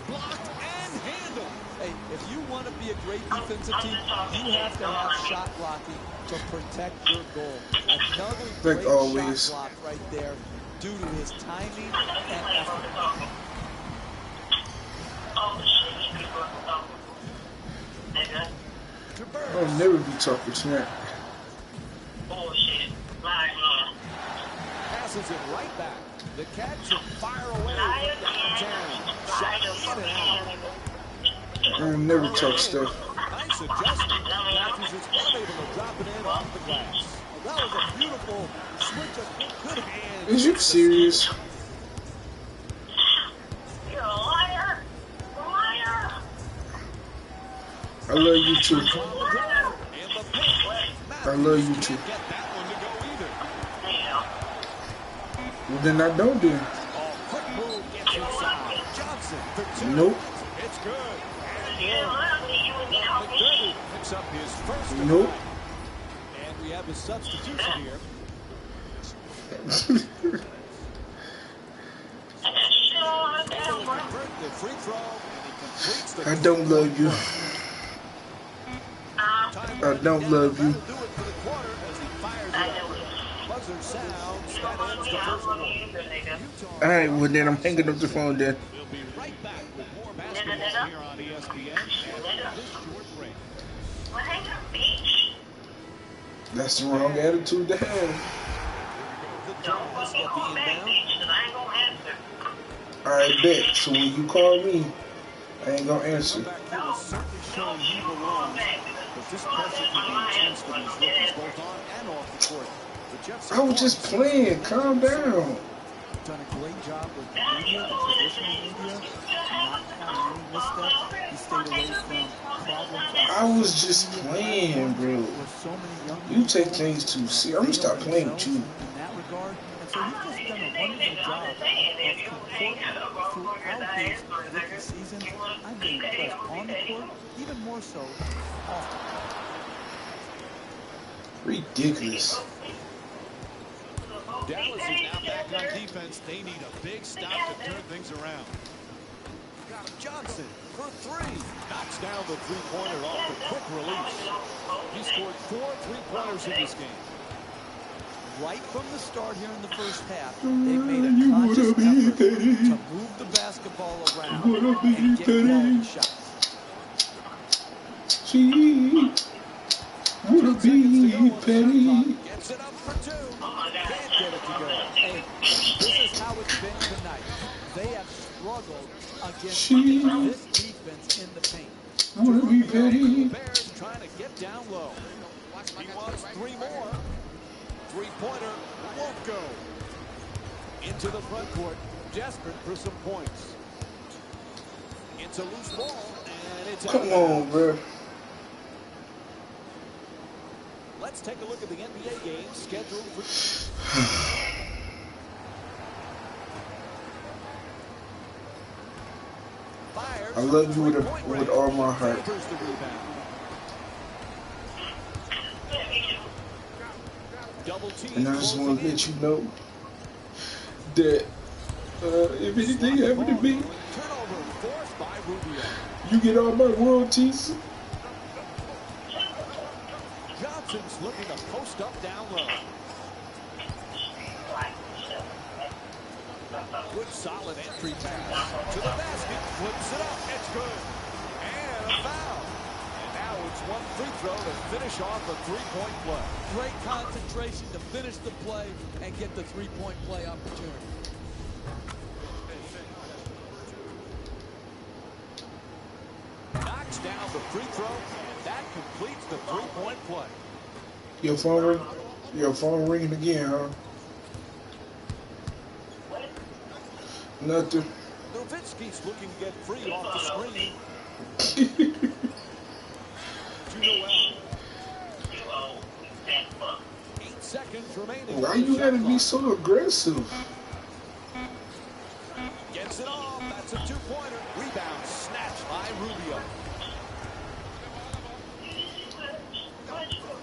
Blocked and handled. Hey, if you want to be a great defensive team, you have to have shot blocking to protect your goal. Another Like great always. shot block right there due to his timing and effort. To Burns. I'll never be talking smack. Bullshit. Lying man. Passes it right back. The catch and fire away from downtown. Shot in and out. I'll never talk stuff. Nice adjustment. Matthews is unable to drop it in off the glass. Well, that was a beautiful switch of good hands. Is you serious? You're a liar. Liar. I love you too. And the pick. I love you too. Can't get that one to go either. Damn. Well, then I don't do. Oh, quick move gets inside. Johnson for two. Nope. It's good. And You love me. You would be helping me. McDermott picks up his first. Nope. And we have a substitution here. Sure, Able to convert the free throw, and he completes the I don't love you. I don't love you. That'll do it for the quarter as he fires it I up. know it. Buzzer sounds. You That don't love ends me. the I first don't love one. you either, nigga. Alright, well then I'm hanging up the phone then. We'll be right back with more basketball here on ESPN after this short break. Well, hang up, bitch. That's the wrong attitude to have. The Don't Jazz fucking get call the back, inbound. bitch, because I ain't gonna answer. Alright, bet. So when you call me, I ain't gonna answer. Back here is certainly showing he belongs, but this pressure can be intense for these rookies, both on and off the court. The Jets I was just playing. Calm down. Done a great job with the media, the traditional media, not having any missteps. He stayed away from problems. I was just playing, bro. With so many young You take people, things too serious. I'm gonna stop playing with you. in that regard. And so he's just done a wonderful job of comporting throughout his rookie season. I've been impressed on the court, even more so off the court. Ridiculous. Dallas is now back on defense. They need a big stop to turn things around. Johnson for three. Knocks down the three-pointer off the quick release. He scored 4 3-pointers in this game. right from the start here in the first half, they made a conscious effort to move the basketball around and get quality shots. She wanna be petty. Gets it up for two. Oh my God. Can't get it to go. Hey, this is how it's been tonight. They have struggled against this defense in the paint. Wanna be petty. Bears trying to get down low. He wants three more. Three-pointer won't go. Into the front court, desperate for some points. It's a loose ball, and it's out. Come on, bro. Let's take a look at the NBA game scheduled for. Fires. I love you with all my heart. Favors the rebound. Double team. And I just want to let you know that if anything happened to me, Turnover forced by Rubio. you get all my royalties. Johnson's looking to post up down low. Good solid entry pass. To the basket. Flips it up. It's good. And a foul. And now it's one free throw to finish off a three-point play. Great concentration to finish the play and get the three-point play opportunity. Knocks down the free throw, and that completes the three-point play. Your phone ringing again, huh? Nothing. Nowitzki's looking to get free off the screen. To Noel. 8 seconds remaining. Why you gotta be so aggressive? Gets it off. That's a two-pointer. Rebound snatched by Rubio.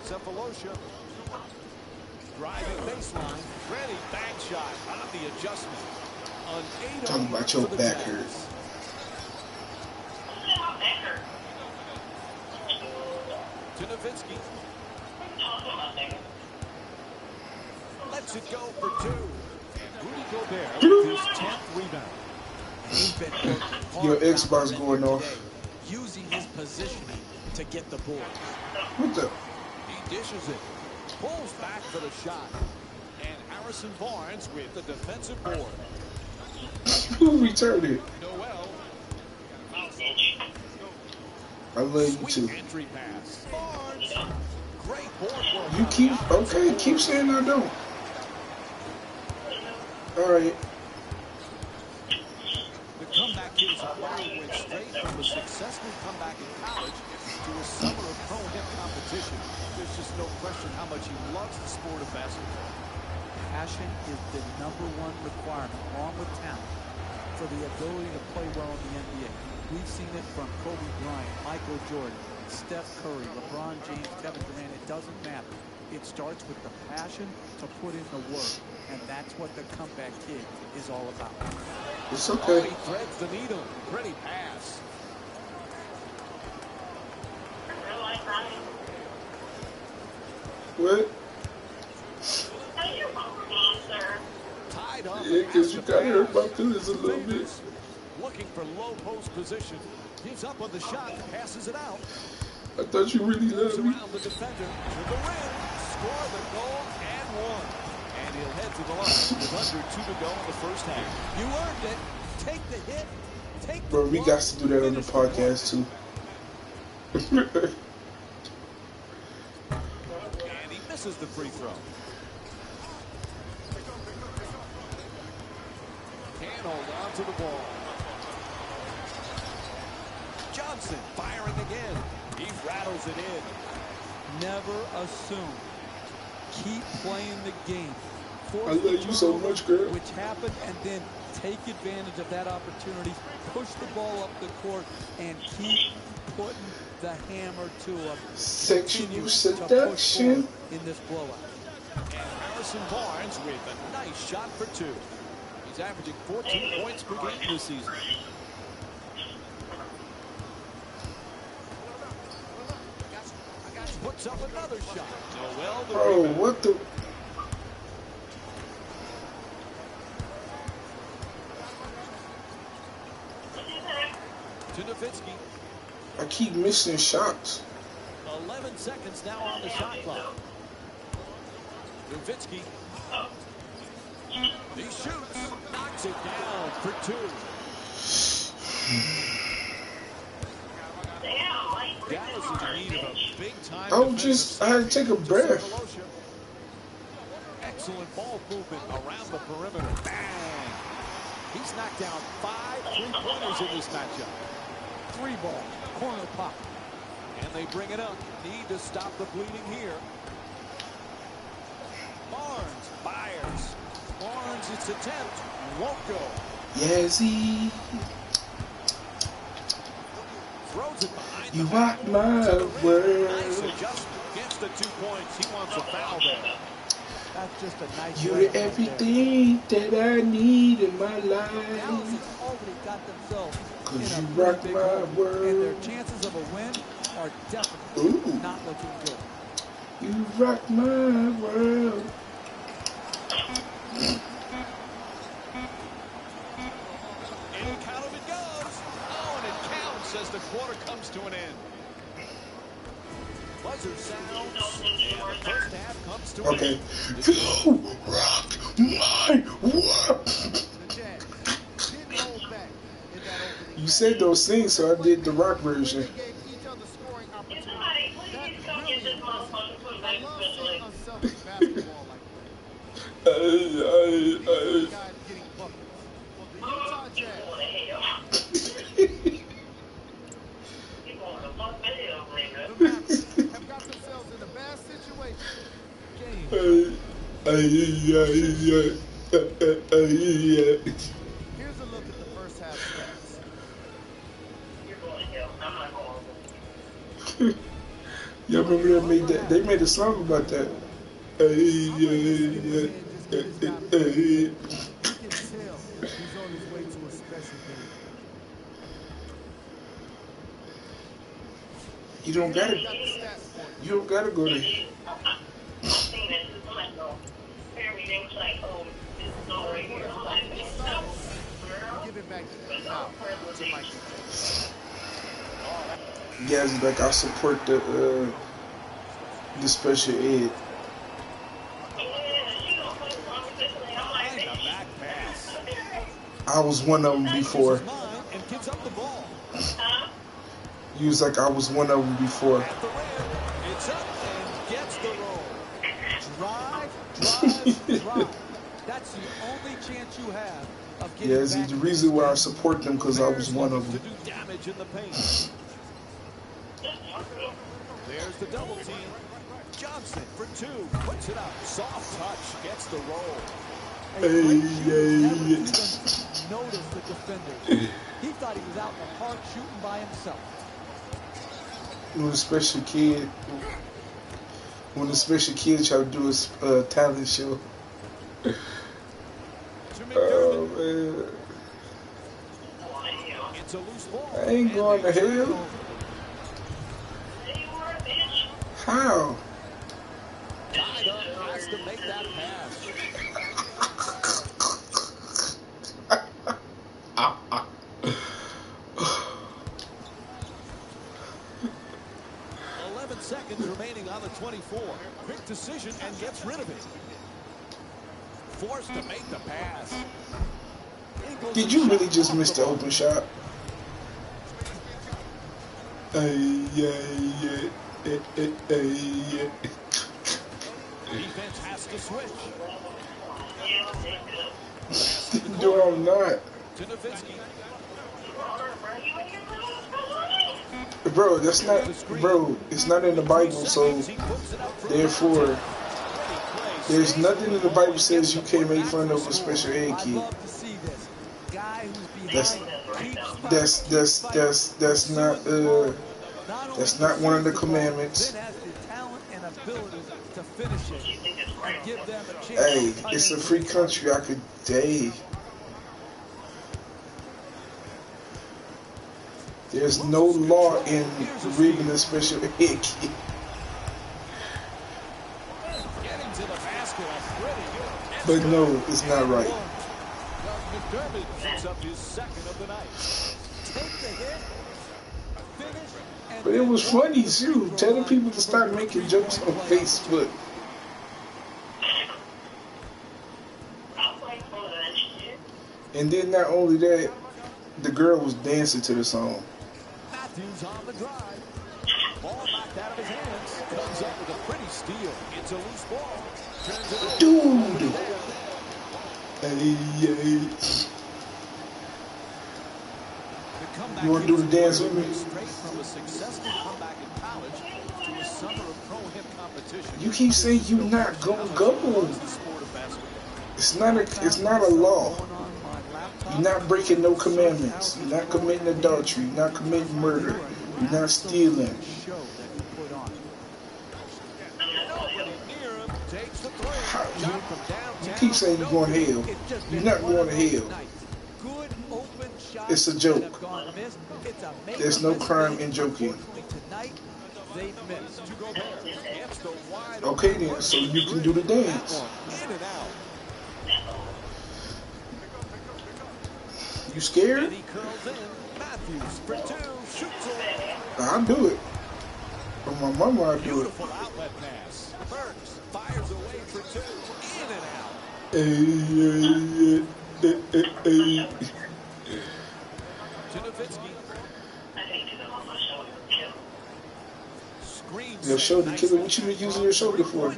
Cephalosha. Driving baseline. Ready back shot on the adjustment. An 8-0 Talking about your for the back Jazz. hurts. To Nowitzki. Lets it go for two. And Rudy Gobert with his 10th rebound. He's been working hard Your around Xbox the rim going off. today, using his positioning to get the board. What the? He dishes it. Pulls back for the shot. And Harrison Barnes with the defensive board. Who returned it? Noel. I love you Sweet too. entry pass. Barnes. Great board work. You keep saying I don't. All right. The comeback kid is a player who went straight from a successful comeback in college to a summer of pro-hip competition. There's just no question how much he loves the sport of basketball. Passion is the #1 requirement, along with talent, for the ability to play well in the NBA. We've seen it from Kobe Bryant, Michael Jordan, Steph Curry, LeBron James, Kevin Durant. It doesn't matter. It starts with the passion to put in the work, and that's what the comeback kid is all about. It's Oh, okay. he threads the needle. Pretty pass. What? Tied up. Yeah, because you kind of hurt my feelings a little bit. Looking for low post position. Gives up on the shot. Passes it out. I thought you really Moves loved me. around the defender to the rim. Score the goal and one. And he'll head to the line with under 2 to go in the first half. You earned it. Take the hit. Take the Bro, we blow, got to do that on the finish work. podcast too. And he misses the free throw. Can't hold on to the ball. Johnson firing again. He rattles it in. Never assume. Keep playing the game. I Force love the you so turnover, much, girl. which happened, and then take advantage of that opportunity. Push the ball up the court and keep putting the hammer to him. Sexual Continue to push seduction. forward in this blowout. And Harrison Barnes with a nice shot for two. He's averaging 14 points per game this season. Puts up another shot. Noel the Bro, rebound. what the? keep missing shots. 11 seconds now on the shot clock. Nowitzki. He shoots, knocks it down for 2. Dallas is in need of a big-time. I had to take a breath. Excellent ball movement around the perimeter. Bang! He's knocked down 5 3-pointers in this matchup. 3-ball, corner pocket. And they bring it up. Need to stop the bleeding here. Barnes fires. Barnes, its attempt won't go. Yazzie, Throws it behind you the rock back. my Nice world. adjustment. Gets the 2 points. He wants a foul there. That's just a nice You're layup right there. everything that I need in my Dallas life. has already got themselves 'Cause in a you pretty rock big my hole, and world. their chances of a win are definitely Ooh. not looking good. You rock my world. In count of it goes. Oh, and it counts as the quarter comes to an end. Buzzer sounds. And the first half comes to an Okay. end. You rock my world. The Jazz didn't hold back in that opening. You said those things, so I did the rock version. They gave each other scoring Somebody, opportunities. please That's come really get this impressive. motherfucker put I back in love special seeing ed. unselfish basketball like that. These are the guys getting buckets. For the Utah You Jazz, going to hell. You going to fuck the hell, nigga. the Mavericks have got themselves in a bad situation. Game. Here's a look at the first half stats. You're going to hell. I'm not going to. Y'all remember they made a song about that. You can tell he's on his way to a special game. You don't gotta Got the stats for you. you don't gotta go to I've seen it. It's like, oh, everything was like, oh, this is all right here. I'm like, no, girl. Give it back now to Mike. guys like I support the special ed. Yeah, she gonna play something differently. I'm like, Behind the back pass. I was one of them before. Uses mine and gives up the ball. huh? You was like I was one of them before. At the rim. It's up and gets the roll. Drive. That's the only chance you have of getting Yeah, back it's the in reason this why I game. support them because I was one of To them. do damage in the paint. There's the double team. Johnson for 2. Puts it up. Soft touch. Gets the roll. A great shooter never even noticed the defender. He thought he was out in the park shooting by himself. When a special kid try to do a talent show. To Oh McDermott. man, It's a loose ball. I ain't going to hell. There you were, bitch. How? Tied up. Has to make that pass. Seconds remaining on the 24. Quick decision and gets rid of it. Forced to make the pass. Ingles Did you really just miss the open shot? Defense has to switch. No, I'm not. To Nowitzki. Bro, that's not, bro, it's not in the Bible, so therefore, there's nothing in the Bible says you can't make fun of a special ed I'd kid. love to see this. Guy who's That's behind that's not one of the commandments. Then has the talent and ability to finish it and give them a chance. Hey, it's a free country. I could, hey. There's no law in reading a special ed kid. Getting to the basket, a pretty good. But no, it's not right. McDermott picks up his second of the night. Take the hit, finish, But it was funny too. Telling people to stop making jokes on Facebook. And then not only that, the girl was dancing to the song. Matthews on the drive. Ball knocked out of his hands. Comes up with a pretty steal. It's a loose ball. Turns it over. Dude. Hey. You want to do the dance with me? Straight from a successful comeback in college to a summer of pro-hip competition. You keep saying you not gonna go. It's not a law. You're not breaking no commandments. You're not committing adultery. You're not committing murder. You're not stealing. You keep saying you're going to hell. You're not going to hell. It's a joke. There's no crime in joking. Okay then, so you can do the dance. You scared? I'll do it. For my mama, I'll do it. Your shoulder killer, what you been using your shoulder for?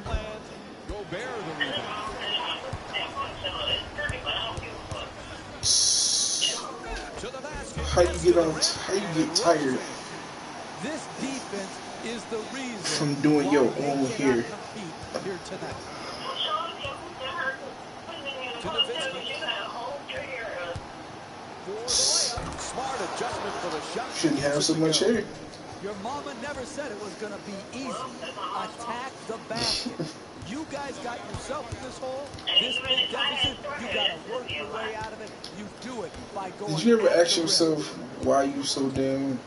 How you get tired This defense is the reason from doing your own hair? Here tonight. Smart adjustment for the shot. Shouldn't have so much hair. Your mama never said it was going to be easy. Attack the basket. You guys got yourself in this hole, this big deficit. You got to work your way out of it. You do it by going. Did you ever ask yourself why you so damn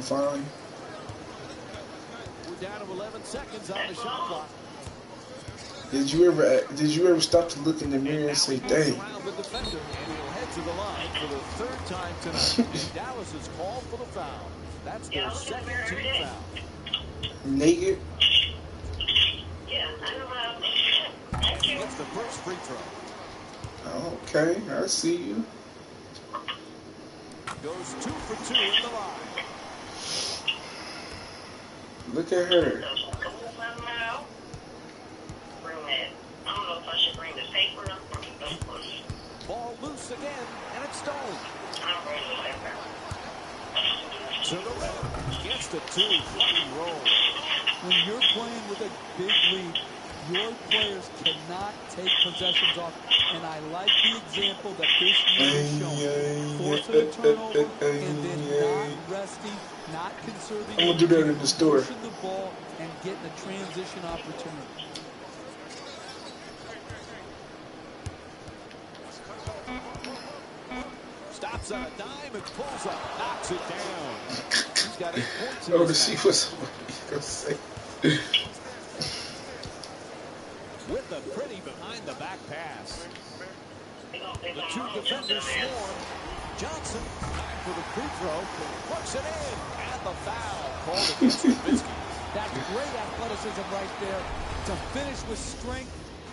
fine? We're down to 11 seconds on the shot clock. Did you ever stop to look in the mirror and say, dang? Around the defender, and he'll head to the line for the third time tonight. Dallas is called for the foul. That's their second team foul. Naked? It's the first free throw. Okay, I see you. Goes 2 for 2 in the line. Look at her. Ball loose again, and it's stolen. To the left. Gets the 2. Roll. When you're playing with a big lead, your players cannot take possessions off. And I like the example that this year is showing. Forcing a turnover and then not resting, not conserving. I'm going to do that in the store. Pushing the ball and getting a transition opportunity. Stops on a dime and pulls up. Knocks it down. He's got 8 points in Oh, to this see match. what somebody's going to say. With the pretty behind the back pass. The 2 defenders swarm. Johnson back for the free throw. Puts it in. And the foul called against Trubisky. That's great athleticism right there to finish with strength,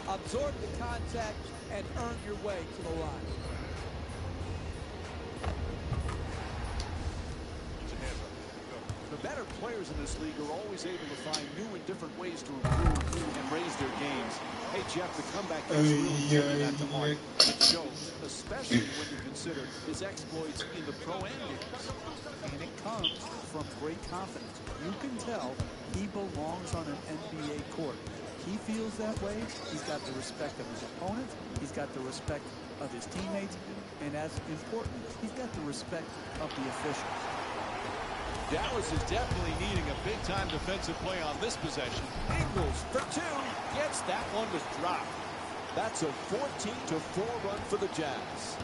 absorb the contact, and earn your way to the line. The better players in this league are always able to find new and different ways to improve and raise their games. Hey, Jeff, the comeback is really taking that to heart. It shows, especially when you consider his exploits in the pro-am games. And it comes from great confidence. You can tell he belongs on an NBA court. He feels that way. He's got the respect of his opponents. He's got the respect of his teammates. And as important, he's got the respect of the officials. Dallas is definitely needing a big-time defensive play on this possession. Ingles for 2. Gets that one to drop. That's a 14-4 run for the Jazz.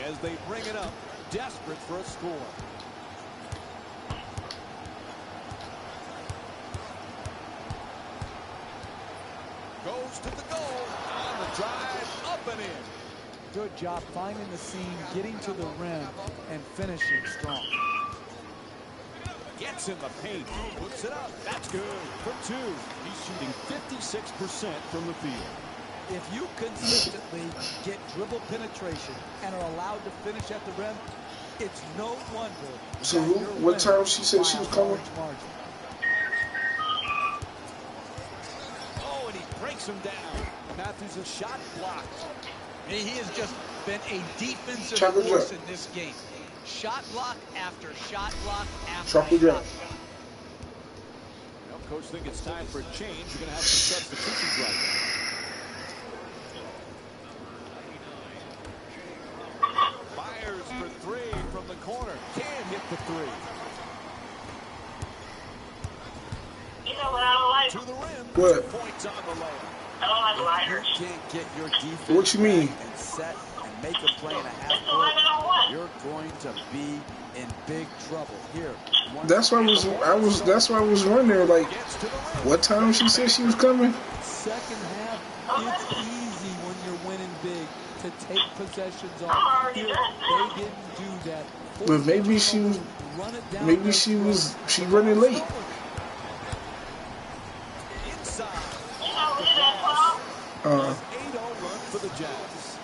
As they bring it up, desperate for a score. Goes to the goal. On the drive, up and in. Good job finding the seam, getting to the rim, and finishing strong. Gets in the paint. Puts it up. That's good for two. He's shooting 56% from the field. If you consistently get dribble penetration and are allowed to finish at the rim, it's no wonder. So what time she said she was coming? Oh, and he breaks him down. Matthews a shot blocked. And he has just been a defensive Chocolate force drop. in this game. Shot block after shot block after Chocolate shot drop. block. Well, coach think it's time for a change. You're going to have some substitutions right now. Fires for three from the corner. Can't hit the three. You know what I don't like? To the rim. What? 2 points on the layup. I don't like You lighters. can't get your defense What you mean? back and set and make a play in a half It's 11 court. on 1. You're going to be in big trouble here. That's why I was running there like, Gets to the rim. what time she said she was coming? Second half, it's easy when you're winning big to take possessions off. Here, they didn't do that. But maybe she was, Run it down maybe their she throat. running late. Inside. You know what that Paul? 8-0 run for the Jazz.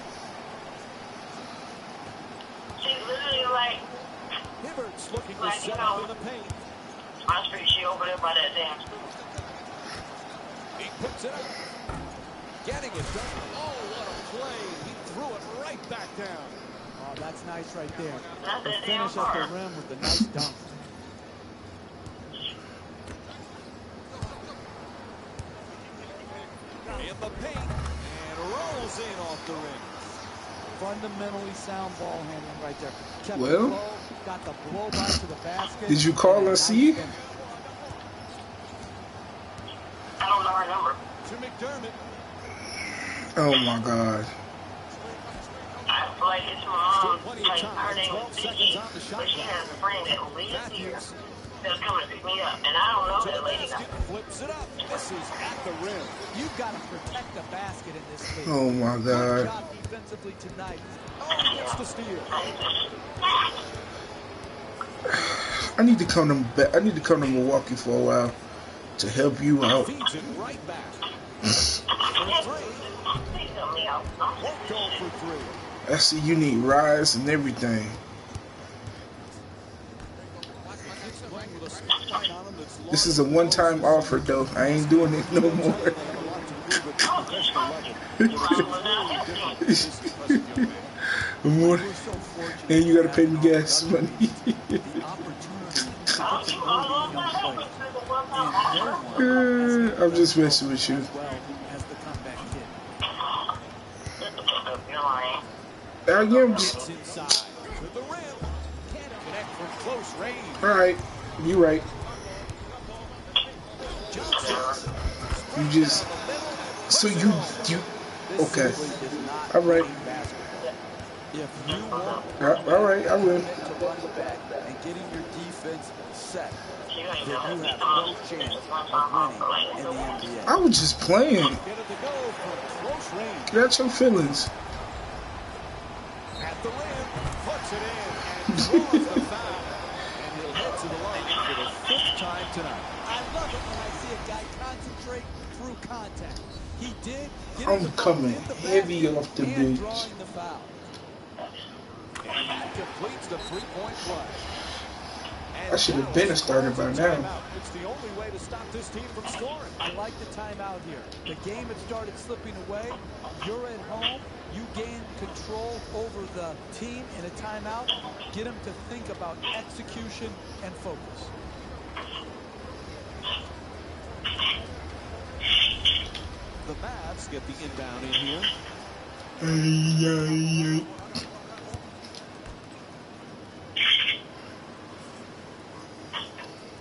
She's literally like, Hibbert's looking to Like, set you up know. in the paint. I think she over there by that damn school. He puts it up. Getting it done. Oh, what a play. He threw it right back down. Oh, that's nice right there. That's The that damn finish at the far. rim with the nice dunk. In the paint. And rolls in off the rim. Fundamentally sound ball handling right there. Kept Well, it low, got the blow by to the basket. Did you call and a and see? finish. I don't know her number. To McDermott. Oh my God. I feel like it's my Still mom. plenty of Like, time. her name 12 is seconds Vicky, on the shot but she clock. has a friend that lives here Matthews that's coming to pick me up, and I don't know to the that lady. basket. Flips it up. Misses at the rim. You've got to protect the basket in this league. Oh my Good God. job defensively tonight. Oh, gets the steal. I need to come to Milwaukee for a while to help you out. Feeds it right back. For Please three. help me out. Won't go for three. I see you need rise and everything. Playing with a spotlight on him that's This is a one-time offer though. I ain't doing it no more. More. We're so fortunate. And you gotta to pay have me gas money. the opportunity to get to know these young players. And no one has I'm just messing with you. as well as the comeback kid. I am just. Gets inside. To the rim. Can't connect from close range. Alright. You right. Johnson. You just. So you. This Okay. simply is not All right. team basketball. If you want Alright, I will. to run the back and getting your defense set, then you have no chance of winning in the NBA. I was just playing. Get it to go from close range. Get out your feelings. At the rim. Puts it in and draws the foul. And he'll head to the line for the 5th time tonight. I love it when I see a guy concentrate through contact. He did. I'm coming heavy off the and bench. drawing the foul. And that completes the three-point play. I should have been a starter by now. It's the only way to stop this team from scoring. I like the timeout here. The game had started slipping away. You're at home. You gain control over the team in a timeout. Get them to think about execution and focus. The Mavs get the inbound in here.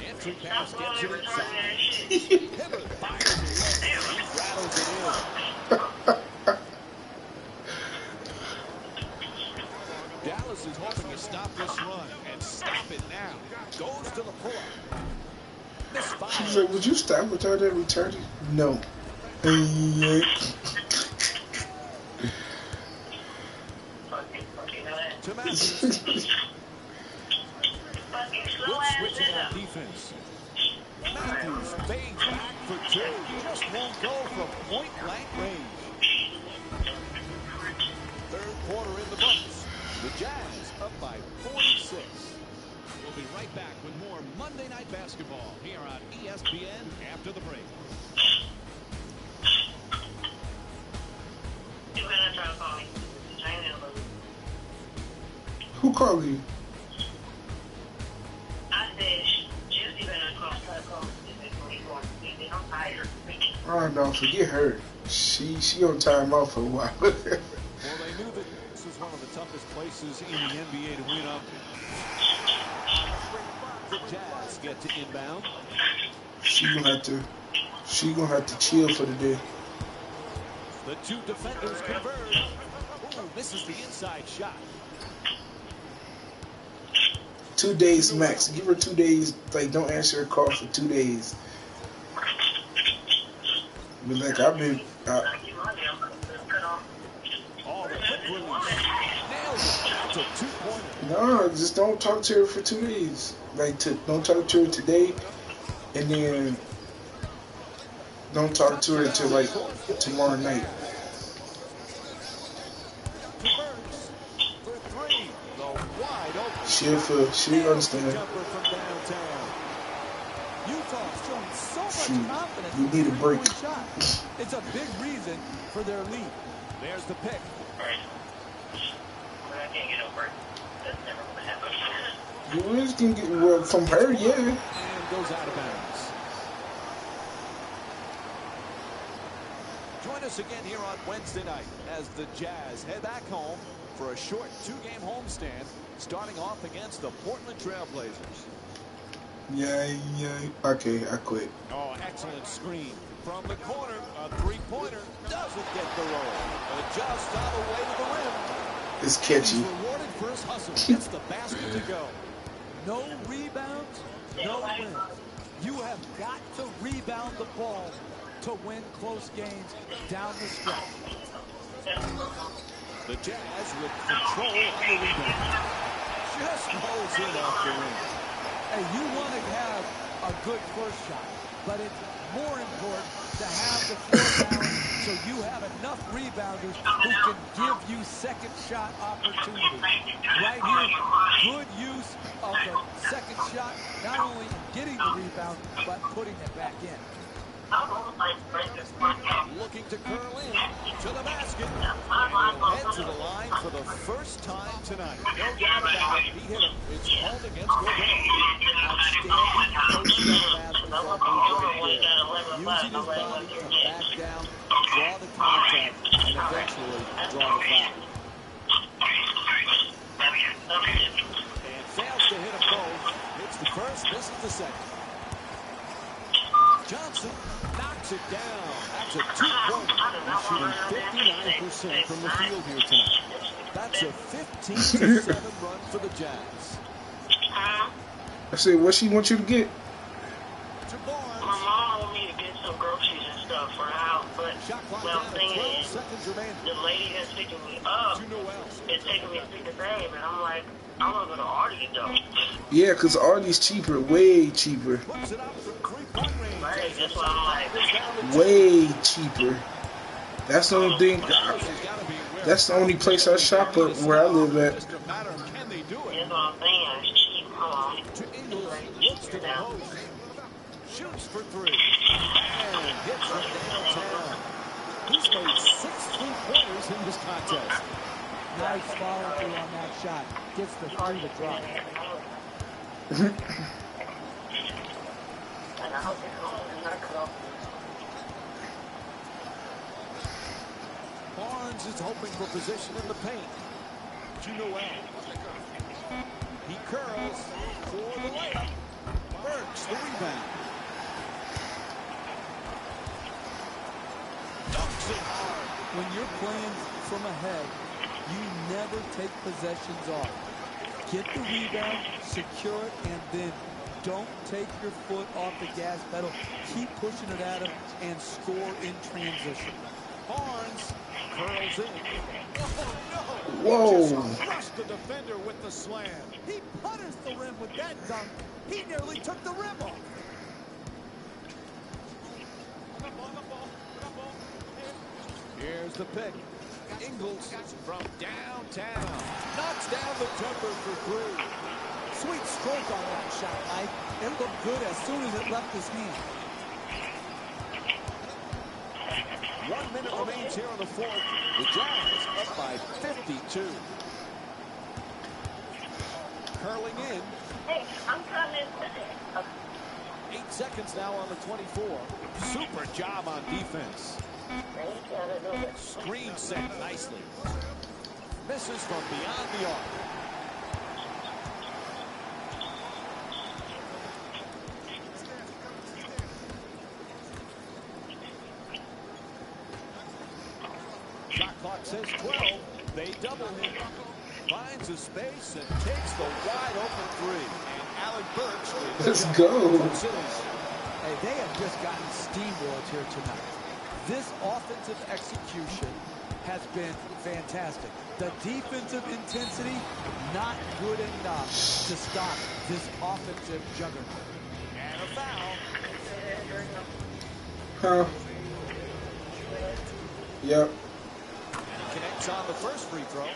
Entry pass gets it inside. Hibbert fires it. He rattles it in. Dallas is hoping to stop this run and stop it now. Goes to the pull-up. She's Misfire. like, would you stop with that and return it? No. To Matthews. Good switching on defense defense. Matthews fades back for two. Just won't go from point-blank range. Third quarter in the books. The Jazz up by 46. We'll be right back with more Monday Night Basketball here on ESPN after the break. Who called you? I said, Juicy better call. I'm tired. Oh no, forget her. She on timeout for a while. Well, they knew that this was one of the toughest places in the NBA to win up. The Jazz get to inbound. She gonna have to chill for the day. The two defenders converge. Ooh, misses the inside shot. 2 days max. Give her 2 days. Like, don't answer her call for 2 days. But like, I've been. Oh, the quick release. Nails it. That's a two-pointer. No, just don't talk to her for 2 days. Like, don't talk to her today, and then don't talk to her until like tomorrow night. Converts for three. The wide open. She'll understand. Jumper from downtown. Utah's showing so much Shoot, confidence. we need a break. Shot. It's a big reason for their lead. There's the pick. I can't get over it. That's never going to happen. You always can get well from her, yeah. And goes out of bounds. Join us again here on Wednesday night as the Jazz head back home for a short two-game homestand, starting off against the Portland Trailblazers. Yeah. Okay, I quit. Oh, excellent screen. From the corner, a three-pointer doesn't get the roll. But just on the way to the rim. It's catchy. He's rewarded for his hustle. Gets the basket to go. No rebounds, no wins. You have got to rebound the ball to win close games down the stretch. The Jazz with control on the rebound. Just goes in off the rim. Hey, you want to have a good first shot, but it's more important to have the floor balance so you have enough rebounders who can give you second shot opportunities. Right here, good use of the second shot, not only getting the rebound, but putting it back in. Looking to curl in to the basket. And he'll head to the line for the first time tonight. No doubt about it. He hit him. It's called against Gobert. Outstanding post-up basketball move right there. Using his body to back down, draw the contact, and eventually draw the foul. And fails to hit them both. Hits the first, misses the second. Johnson knocks it down. That's a two-pointer. He's shooting 59% from the field here tonight. That's a 15-7 run for the Jazz. I said, what she want you to get? To Barnes. My mom wanted me to get some groceries and stuff for the house, but Shot clock what I'm down to saying 12 is, seconds remaining. the lady that's picking me up To Noel. is taking me to pick the babe, and I'm like, I want to go to Artie though. Yeah, because Artie's cheaper, way cheaper. Puts it out from three-point range. Right, that's why I'm like, Way cheaper. That's the only thing. That's the only place I shop at where I live at. Just a matter of can they do it. that's what I'm saying. It's cheap. Hold on. To Ingles, looks to the post. Shoots for three. And hits from downtown. He's made 6 3-pointers in this contest. Nice follow through on that shot. Gets the three to drop. Barnes is hoping for position in the paint. To Noel. He curls for the layup. Burks the rebound. Dunks it hard. When you're playing from ahead, you never take possessions off. Get the rebound, secure it, and then don't take your foot off the gas pedal. Keep pushing it at him and score in transition. Barnes curls in. Oh, no. Just Whoa. crushed the defender with the slam. He punished the rim with that dunk. He nearly took the rim off. Here's the pick. Ingles from downtown. Knocks down the jumper for three. Sweet stroke on that shot, Mike. It looked good as soon as it left his hand. 1 minute remains here in the fourth. The Jazz up by 52. Curling in. Hey, I'm coming. 8 seconds now on the 24. Super job on defense. Screen set nicely. Misses from beyond the arc. Shot clock says 12. They double him. Finds a space and takes the wide open three. And Alec Burks with Let's go. Hey, they have just gotten steamrolled here tonight. This offensive execution has been fantastic. The defensive intensity, not good enough to stop this offensive juggernaut. And a foul. Huh. Yep. Connects on the first free throw.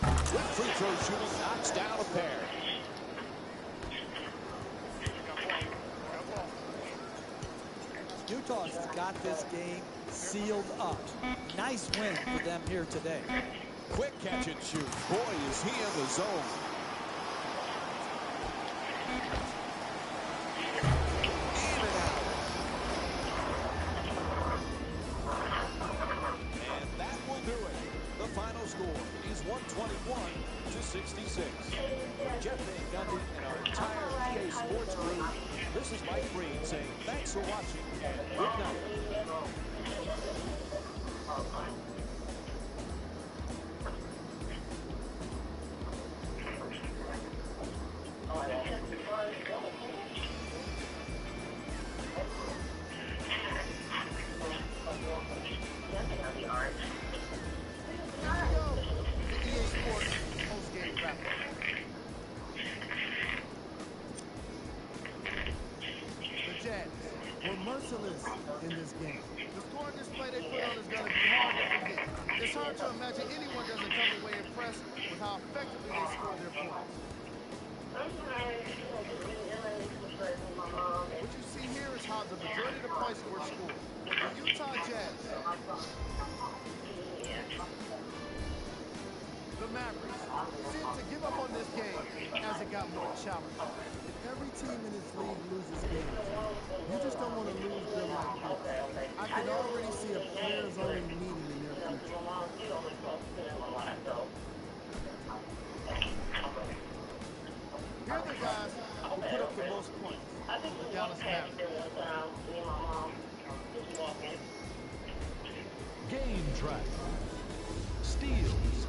With free throw shooting, knocks down a pair. Utah's got this game sealed up. Nice win for them here today. Quick catch and shoot. Boy, is he in the zone. In and out. And that will do it. The final score is 121-66. For Jeff Van Gundy and our entire EA Sports crew, this is Mike Breen saying thanks for watching and good night. Were merciless in this game. The scoring display they put on is going to be hard to forget. It's hard to imagine anyone doesn't come away impressed with how effectively they score their points. What you see here is how the majority of the points were scored. For the Utah Jazz, the Mavericks seemed to give up on this game as it got more challenging. Every team in this league loses games. You just don't want to lose them like this. I can already see a players-only meeting in their future. Here are the guys who put up the most points. The Dallas Mavericks. Game track. Steals.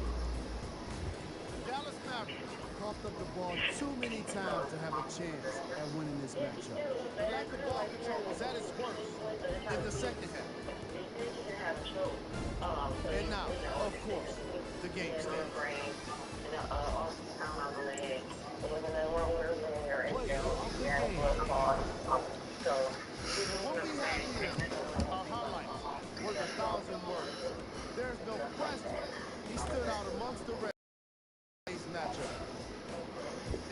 The Dallas Mavericks coughed up the ball too many times to have a chance at winning this matchup. The lack of ball control was at its worst in the second half. And now, of course, the game stands. What we have here are highlights worth 1,000 words. There's no question he stood out amongst the rest of today's matchup.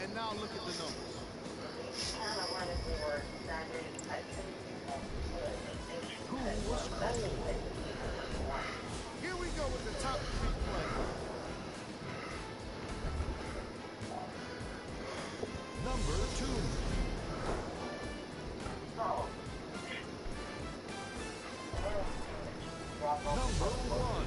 And now look at the numbers. Who was cold? Here we go with the top 3 players. Number 2. Number 1.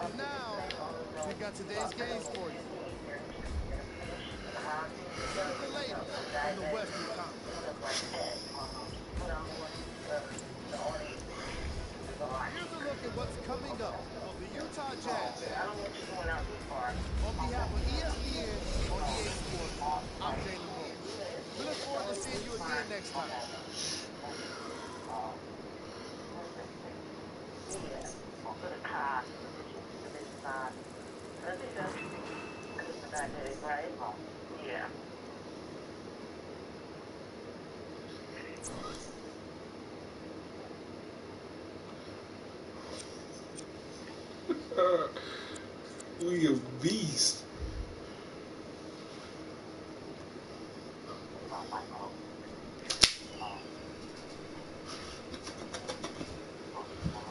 And now, we got today's games for you. The latest in the Western Conference. Here's a look at what's coming up next time. Yeah. We a beast.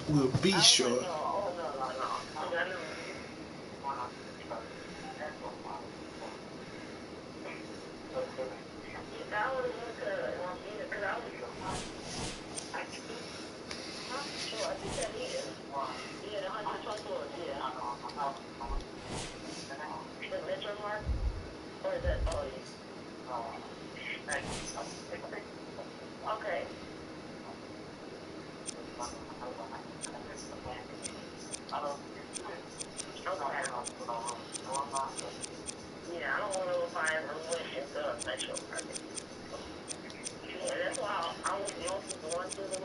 We'll be sure. Oh, no. That would have been good. Because I was sure. I think that is. Yeah, the 124. Yeah. The Metro Mark? Or is that? Oh, yeah. Okay. Yeah, I don't want to find a wish into a Metro Market. Yeah, that's why I was mostly going through the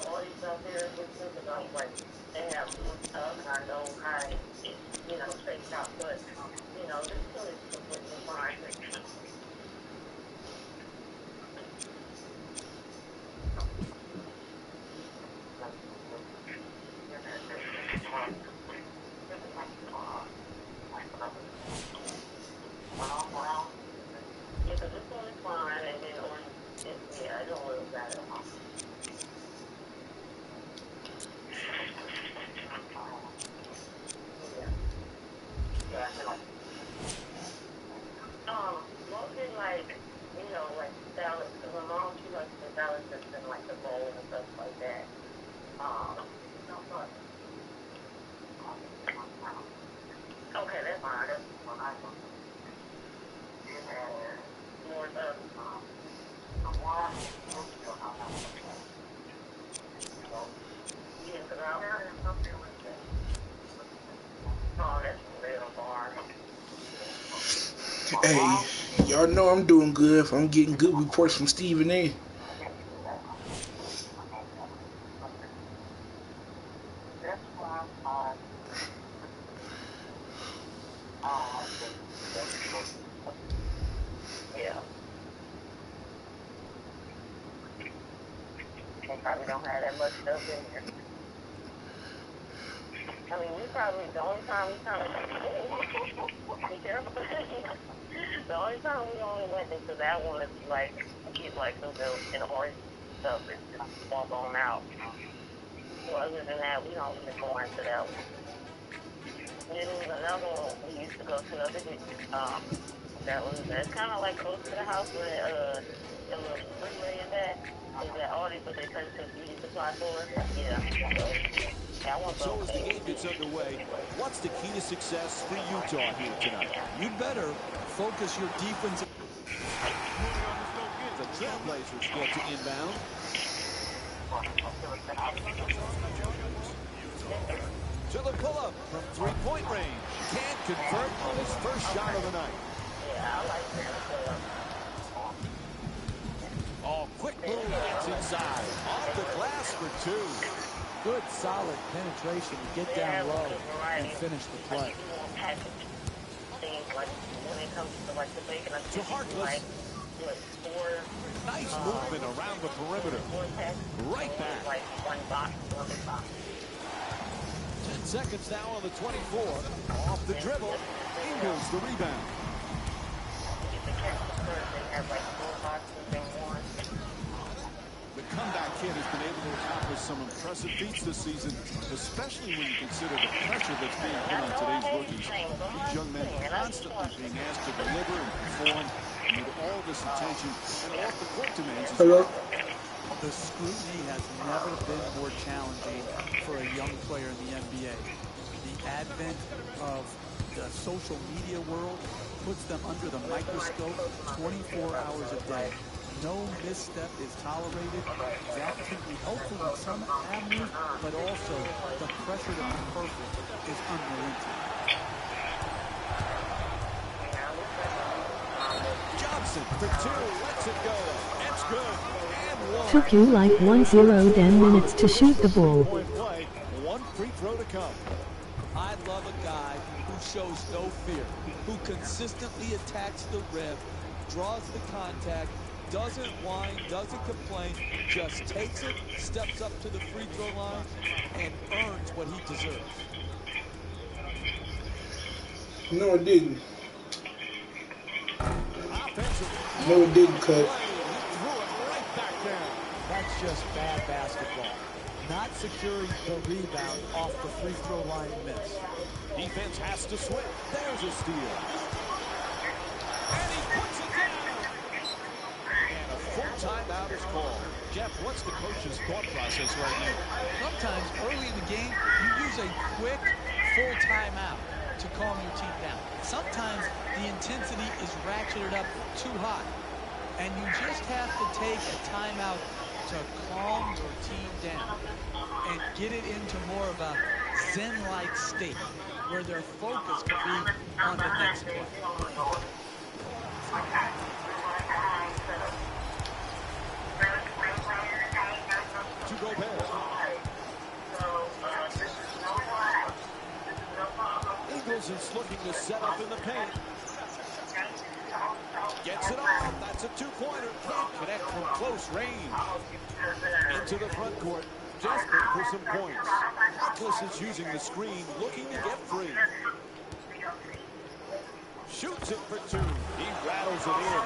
audience out there with them because I was like, they have good stuff and I know how it, shapes out. But, this still is completely fine. Yeah, because this one is fine and then I don't worry about it. Mostly like salads, because my mom, she likes the salads that's in like the bowl and stuff like that. Okay, that's fine. That's more stuff. Yeah, because I don't have something like that. Oh, that's real far. Hey, y'all know I'm doing good if I'm getting good reports from Stephen A. Yeah. They probably don't have that much stuff in here. I mean, the only time we kind of, be careful. The only time we only went into that one is get some milk and orange stuff and just walk on out. So other than that, we don't even go into that one. Then there was another one we used to go to the other day. That's kind of like close to the house where the little freeway is at. Is that Aldi, but they turned to a beauty supply store? Yeah. That one's So as the okay. game gets underway, what's the key to success for Utah here tonight? You better focus your defense. The Trailblazers get to inbound. To the pull-up from three-point range. Can't convert on his first shot of the night. Yeah, I like that. Oh, quick move gets inside. Off the glass for two. Good, solid penetration to get down low and finish the play. To Harkless. Nice movement around the perimeter. Right back. 10 seconds now on the 24. Off the dribble. Ingles the rebound. The comeback kid has been able to accomplish some impressive feats this season, especially when you consider the pressure that's being put on today's rookies. These young men constantly being asked to deliver and perform amid all this attention and off-the-court demands as well. The scrutiny has never been more challenging for a young player in the NBA. The advent of the social media world puts them under the microscope 24 hours a day. No misstep is tolerated. That can be helpful in some avenues, but also the pressure to be perfect is unrelenting. Johnson for two, lets it go. It's good. And one. Took you like 10 minutes to shoot the ball. Point play. One free throw to come. I love a guy who shows no fear, who consistently attacks the rim, draws the contact, doesn't whine, doesn't complain, just takes it, steps up to the free throw line, and earns what he deserves. No, it didn't. Offensively. No, it didn't, Cut. He threw it right back down. That's just bad basketball. Not securing the rebound off the free throw line miss. Defense has to switch. There's a steal. And he puts it down. And a full timeout is called. Jeff, what's the coach's thought process right now? Sometimes early in the game, you use a quick, full timeout to calm your team down. Sometimes the intensity is ratcheted up too high, and you just have to take a timeout to calm your team down and get it into more of a zen-like state where their focus can be on the next play. To Gobert. Eagles is looking to set up in the paint. Gets it off. That's a two-pointer. Can't connect from close range. Into the front court. Desperate for some points. Harkless is using the screen, looking to get free. Shoots it for two. He rattles it in.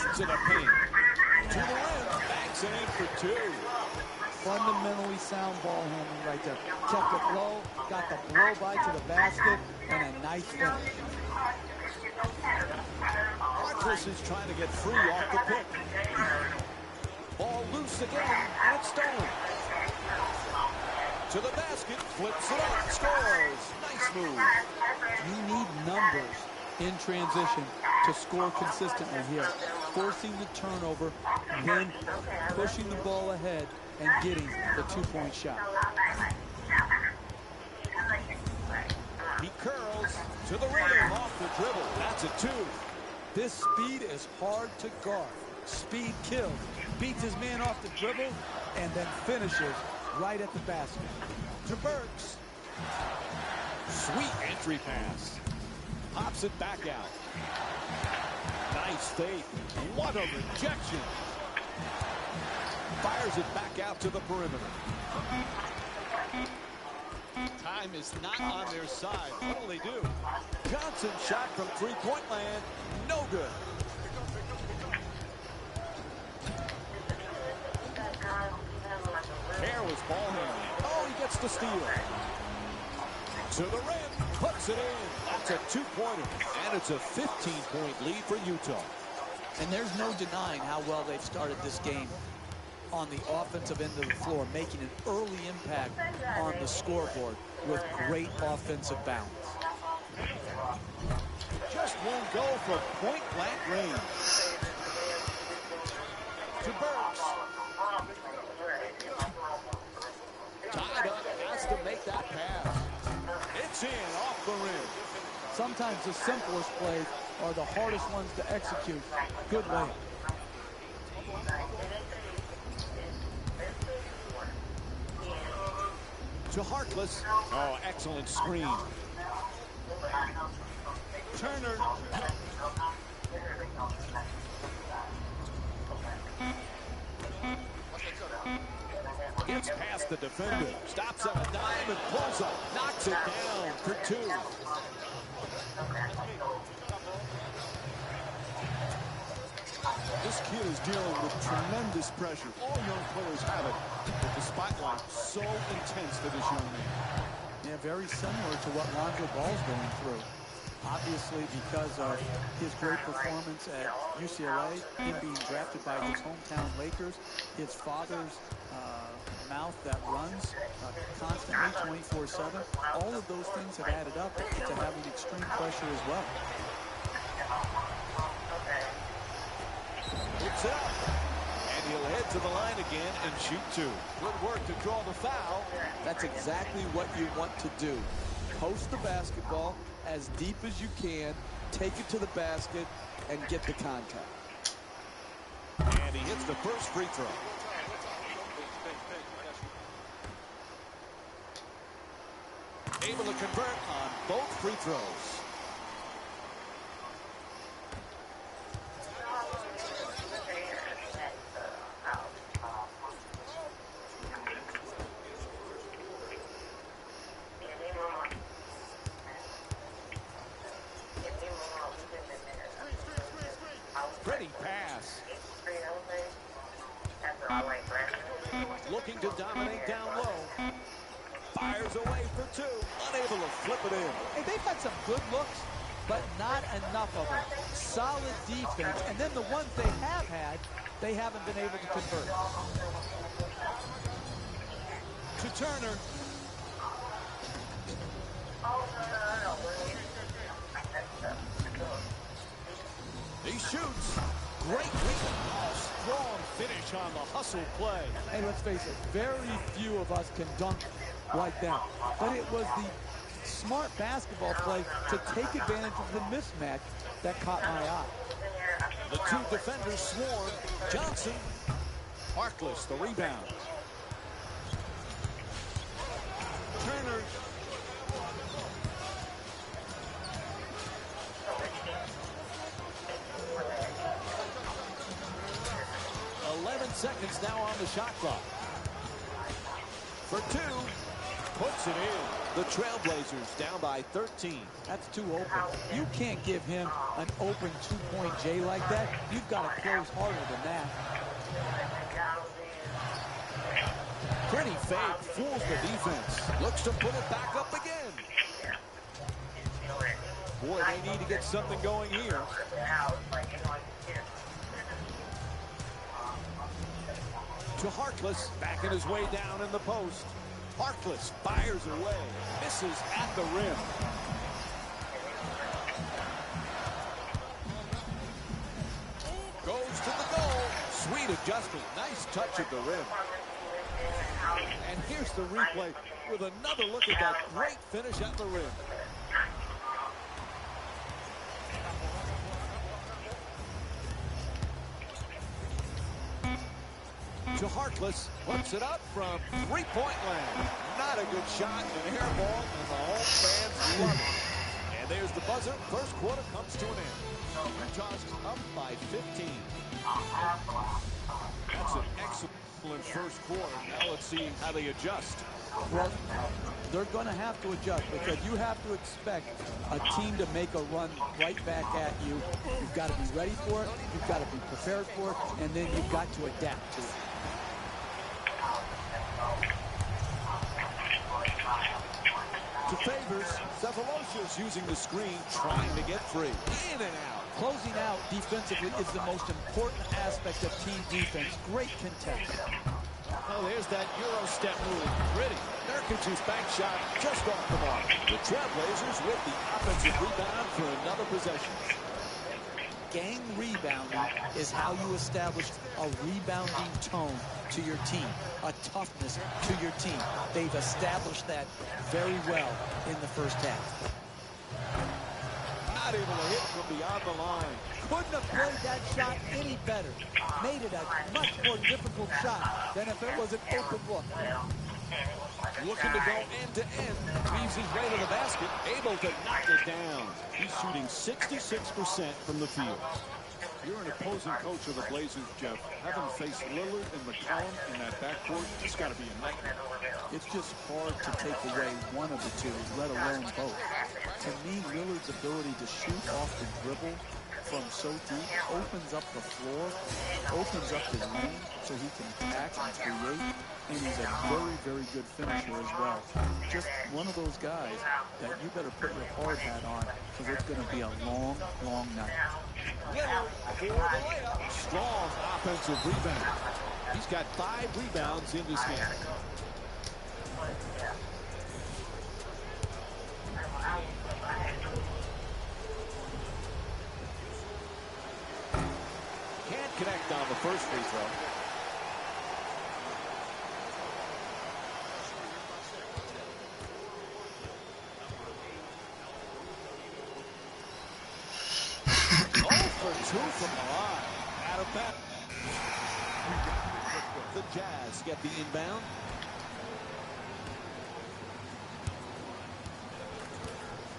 Into the paint. To the rim. Banks it in for two. Fundamentally sound ball handling right there. Kept it low, got the blow by to the basket, and a nice finish. Harkless is trying to get free off the pick. Ball loose again, and it's stolen. To the basket, flips it up, scores. Nice move. You need numbers in transition to score consistently here. Forcing the turnover, then pushing the ball ahead and getting the two-point shot. He curls to the rim off the dribble. That's a two. This speed is hard to guard. Speed kills. Beats his man off the dribble and then finishes right at the basket. To Burks. Sweet entry pass. Pops it back out. Nice fake. What a rejection. Fires it back out to the perimeter. Time is not on their side. What will they do? Johnson shot from three-point land. No good. Careless ball handling. Oh, he gets the steal. To the rim. Puts it in. That's a two-pointer. And it's a 15-point lead for Utah. And there's no denying how well they've started this game on the offensive end of the floor, making an early impact on the scoreboard with great offensive balance. Just one goal from point-blank range. To Burks. Tied up, has to make that pass. It's in, off the rim. Sometimes the simplest plays are the hardest ones to execute. Good layup. To Harkless. Oh, excellent screen. Turner. Gets past the defender. Stops at a dime and pulls up. Knocks it down for two. This kid is dealing with tremendous pressure. All young players have it, but the spotlight so intense for this young man. Yeah, very similar to what Lonzo Ball's going through. Obviously, because of his great performance at UCLA, him being drafted by his hometown Lakers, his father's mouth that runs constantly 24/7, all of those things have added up to having extreme pressure as well. It's up. And He'll head to the line again and shoot 2. Good work to draw the foul. That's exactly what you want to do. Post the basketball as deep as you can, take it to the basket, and get the contact. And he hits the first free throw. Able to convert on both free throws. Pretty pass. Looking to dominate down low. Fires away for 2. Unable to flip it in. Hey, they've had some good looks, but not enough of them. Solid defense, and then the ones they have had, they haven't been able to convert. To Turner. He shoots. Great rebound. Strong finish on the hustle play. Hey, let's face it, very few of us can dunk like that. But it was the smart basketball play to take advantage of the mismatch that caught my eye. The 2 defenders swarm. Johnson. Harkless, the rebound. Turner. Seconds now on the shot clock. For 2, puts it in. The Trailblazers down by 13. That's too open. You can't give him an open 2-point J like that. You've got to close harder than that. Pretty fake, fools the defense. Looks to put it back up again. Boy, they need to get something going here. To Harkless, backing his way down in the post. Harkless fires away, misses at the rim. Goes to the goal. Sweet adjustment, nice touch at the rim. And here's the replay with another look at that great finish at the rim. To Harkless, puts it up from 3-point land. Not a good shot, an air ball, and the home fans love it. And there's the buzzer. First quarter comes to an end. Utah's up by 15. That's an excellent first quarter. Now let's see how they adjust. Well, they're going to have to adjust because you have to expect a team to make a run right back at you. You've got to be ready for it. You've got to be prepared for it. And then you've got to adapt to it. To Favors, Cephalosius using the screen, trying to get free. In and out. Closing out defensively is the most important aspect of team defense. Great contest. Oh, there's that Euro step move. Pretty. Nurkic's back shot just off the mark. The Trailblazers with the offensive rebound for another possession. Gang rebounding is how you establish a rebounding tone to your team, a toughness to your team. They've established that very well in the first half. Not able to hit from beyond the line. Couldn't have played that shot any better. Made it a much more difficult shot than if it was an open look. Looking to go end to end. Weaves his way to the basket. Able to knock it down. He's shooting 66% from the field. You're an opposing coach of the Blazers, Jeff. Having faced Lillard and McCollum in that backcourt, it's got to be a nightmare. It's just hard to take away one of the two, let alone both. To me, Lillard's ability to shoot off the dribble from so deep opens up the floor, opens up the lane so he can attack and create, and he's a very, very good finisher as well. Just one of those guys that you better put your hard hat on because it's going to be a long, long night. Lillard for the layup. Strong offensive rebound. He's got 5 rebounds in this game. Can't connect on the first free throw. two from the line. Out of bounds. The Jazz get the inbound.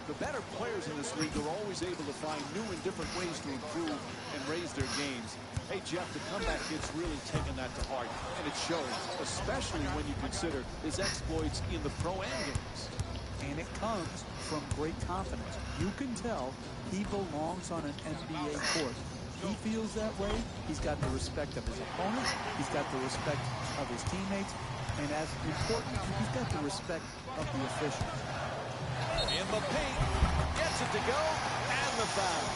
The better players in this league are always able to find new and different ways to improve and raise their games. Hey, Jeff, the comeback kid's really taken that to heart, and it shows, especially when you consider his exploits in the pro-am games. And it comes from great confidence. You can tell he belongs on an NBA court. He feels that way. He's got the respect of his opponents. He's got the respect of his teammates. And as important, he's got the respect of the officials. In the paint, gets it to go, and the foul.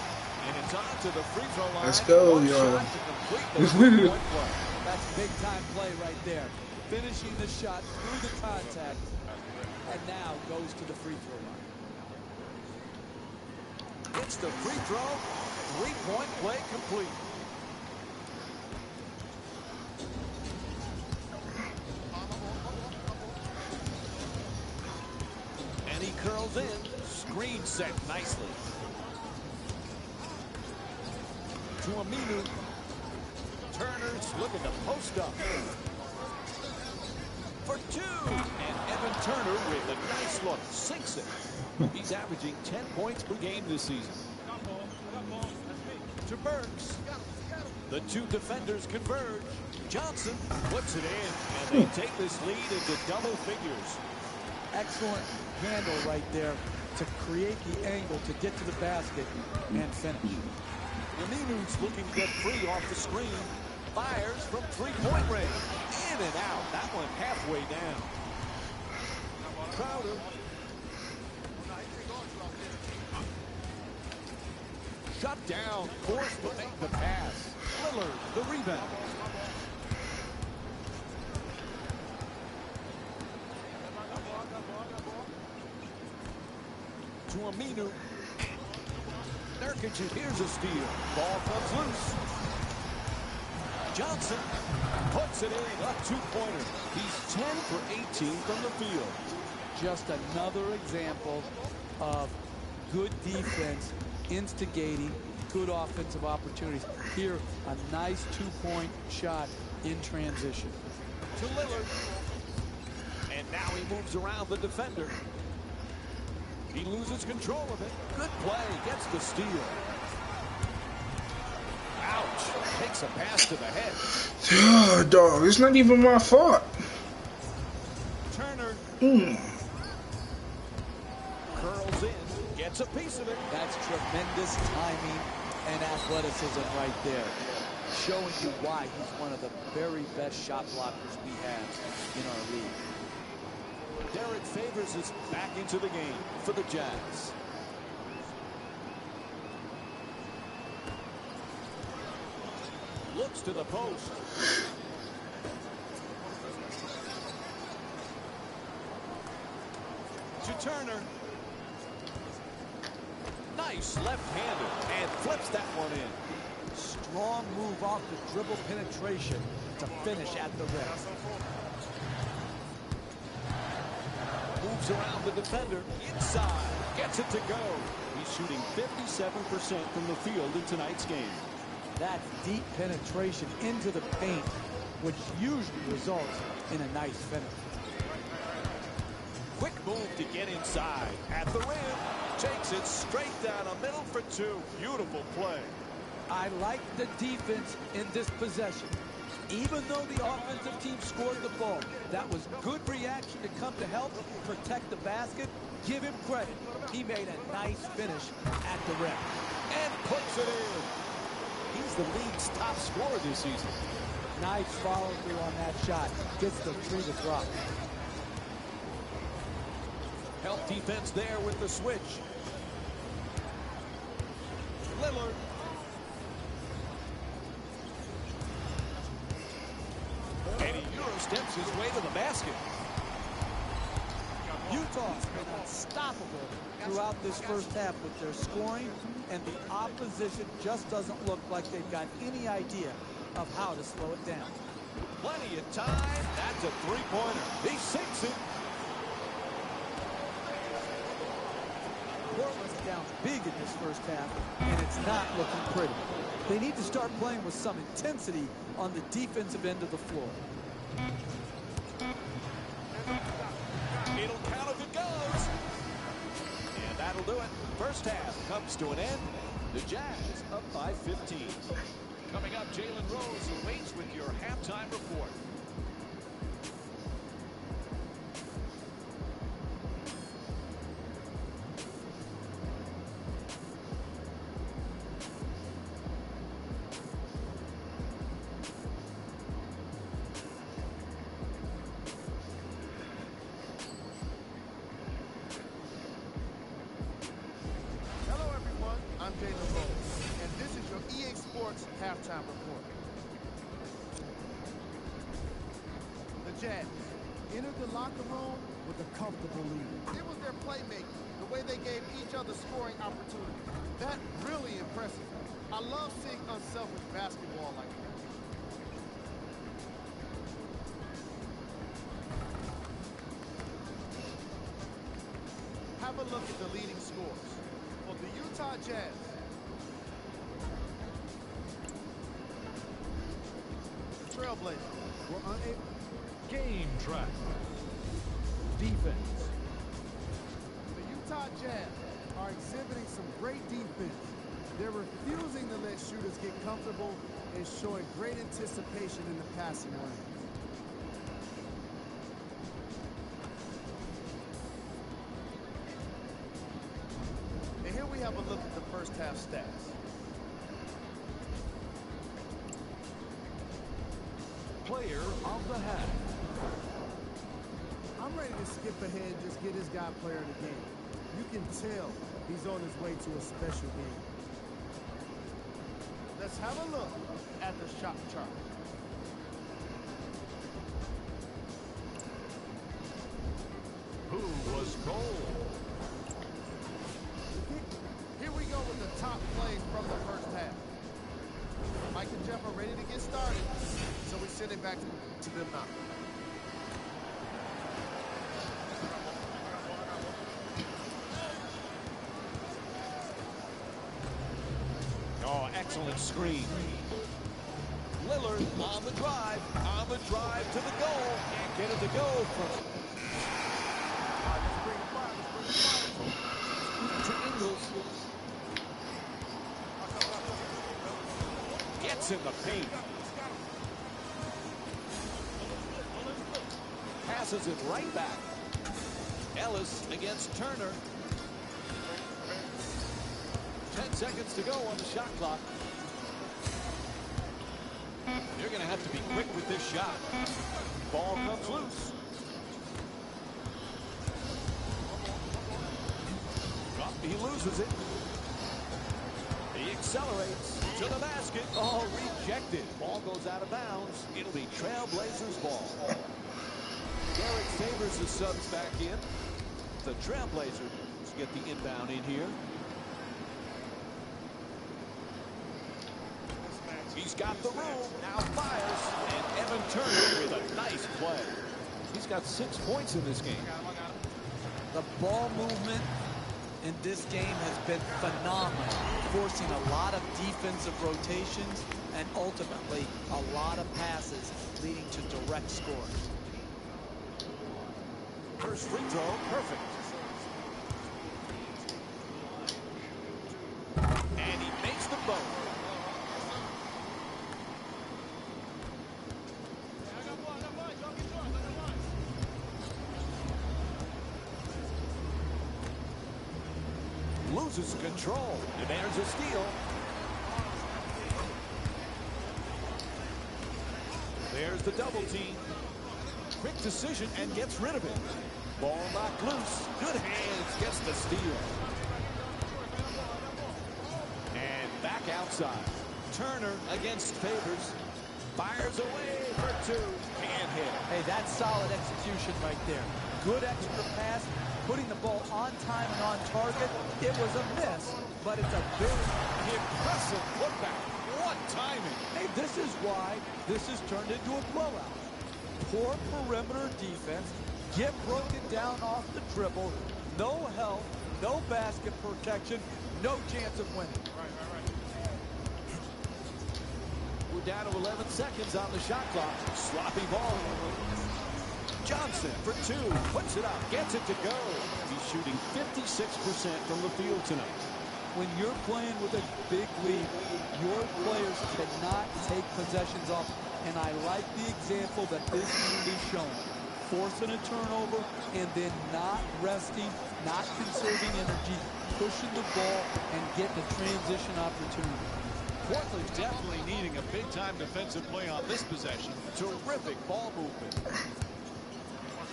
And it's on to the free throw line. Let's go, One y'all. shot to complete the three-point play. That's big time play right there. Finishing the shot through the contact, and now goes to the free throw line. Hits the free throw, three-point play complete. And he curls in, screen set nicely. To Aminu. Turner's looking to post up. For two. And Evan Turner with a nice look. Sinks it. He's averaging 10 points per game this season. To Burks. The two defenders converge. Johnson puts it in. And they take this lead into double figures. Excellent handle right there to create the angle to get to the basket and finish. Aminu's looking to get free off the screen. Fires from three-point range. In and out. That one halfway down. Crowder. Shut down. Forced to make the pass. Lillard, the rebound. To Aminu. Nurkic, here's a steal. Ball comes loose. Johnson puts it in, a two-pointer. He's 10 for 18 from the field. Just another example of good defense, instigating good offensive opportunities. Here, a nice two-point shot in transition. To Lillard. And now he moves around the defender. He loses control of it. Good play. Gets the steal. Ouch. Takes a pass to the head. Dog, it's not even my fault. Turner. Curls in. Gets a piece of it. That's tremendous timing and athleticism right there. Showing you why he's one of the very best shot blockers we have in our league. Derek Favors is back into the game for the Jazz. Looks to the post. To Turner. Nice left-hander and flips that one in. Strong move off the dribble penetration to finish at the rim. Moves around the defender. Inside. Gets it to go. He's shooting 57% from the field in tonight's game. That's deep penetration into the paint, which usually results in a nice finish. Quick move to get inside. At the rim. Takes it straight down the middle for two. Beautiful play. I like the defense in this possession. Even though the offensive team scored the ball, that was good reaction to come to help protect the basket. Give him credit. He made a nice finish at the rim. And puts it in. He's the league's top scorer this season. Nice follow-through on that shot. Gets the three to drop. Help defense there with the switch. Lillard. And he Euro steps his way to the basket. Utah's been unstoppable throughout this first half with their scoring, and the opposition just doesn't look like they've got any idea of how to slow it down. Plenty of time. That's a three-pointer. He sinks it. Portland's down big in this first half, and it's not looking pretty. They need to start playing with some intensity on the defensive end of the floor. It'll count if it goes. And that'll do it. First half comes to an end. The Jazz up by 15. Coming up, Jalen Rose awaits with your halftime report. Hello, everyone. I'm Jalen Rose, and this is your EA Sports halftime report. The Jazz entered the locker room with a comfortable lead. It was their playmaking, the way they gave each other scoring opportunities. That really impresses me. I love seeing unselfish basketball like that. Have a look at the leading scores. For the Utah Jazz, the Trailblazers were unable. Game track. Defense. The Utah Jazz are exhibiting some great defense. They're refusing to let shooters get comfortable and showing great anticipation in the passing lane. And here we have a look at the first half stats. Player of the half. I'm ready to skip ahead and just get his guy player of the game. You can tell he's on his way to a special game. Let's have a look at the shot chart. Who was gold? Here we go with the top plays from the first half. Mike and Jeff are ready to get started, so we send it back to them now. Oh, excellent screen. Lillard on the drive to the goal. Can't get it to go from to Ingles. Gets in the paint. Passes it right back. Ellis against Turner. 10 seconds to go on the shot clock. You're going to have to be quick with this shot. Ball comes loose. Oh, he loses it. He accelerates to the basket. Oh, rejected. Ball goes out of bounds. It'll be Trailblazers ball. Derek Favors the subs back in. The Trailblazers get the inbound in here. He's got the room, now fires, and Evan Turner with a nice play. He's got 6 points in this game. The ball movement in this game has been phenomenal, forcing a lot of defensive rotations and ultimately a lot of passes leading to direct scores. First free throw, perfect. And he makes them both. Loses control, demands a steal. There's the double team. Quick decision and gets rid of it. Ball knocked loose. Good hands, gets the steal. And back outside. Turner against Favors. Fires away for 2. Can't hit. Hey, that's solid execution right there. Good extra pass, putting the ball on time and on target. It was a miss, but it's a very impressive putback. What timing. Hey, this is why this has turned into a blowout. Poor perimeter defense, get broken down off the dribble, no help, no basket protection, no chance of winning. We're down to 11 seconds on the shot clock. Sloppy ball. Johnson for two. Puts it up. Gets it to go. He's shooting 56% from the field tonight. When you're playing with a big lead, your players cannot take possessions off. And I like the example that this unit is showing. Forcing a turnover and then not resting, not conserving energy, pushing the ball and getting a transition opportunity. Portland's definitely needing a big-time defensive play on this possession. Terrific ball movement.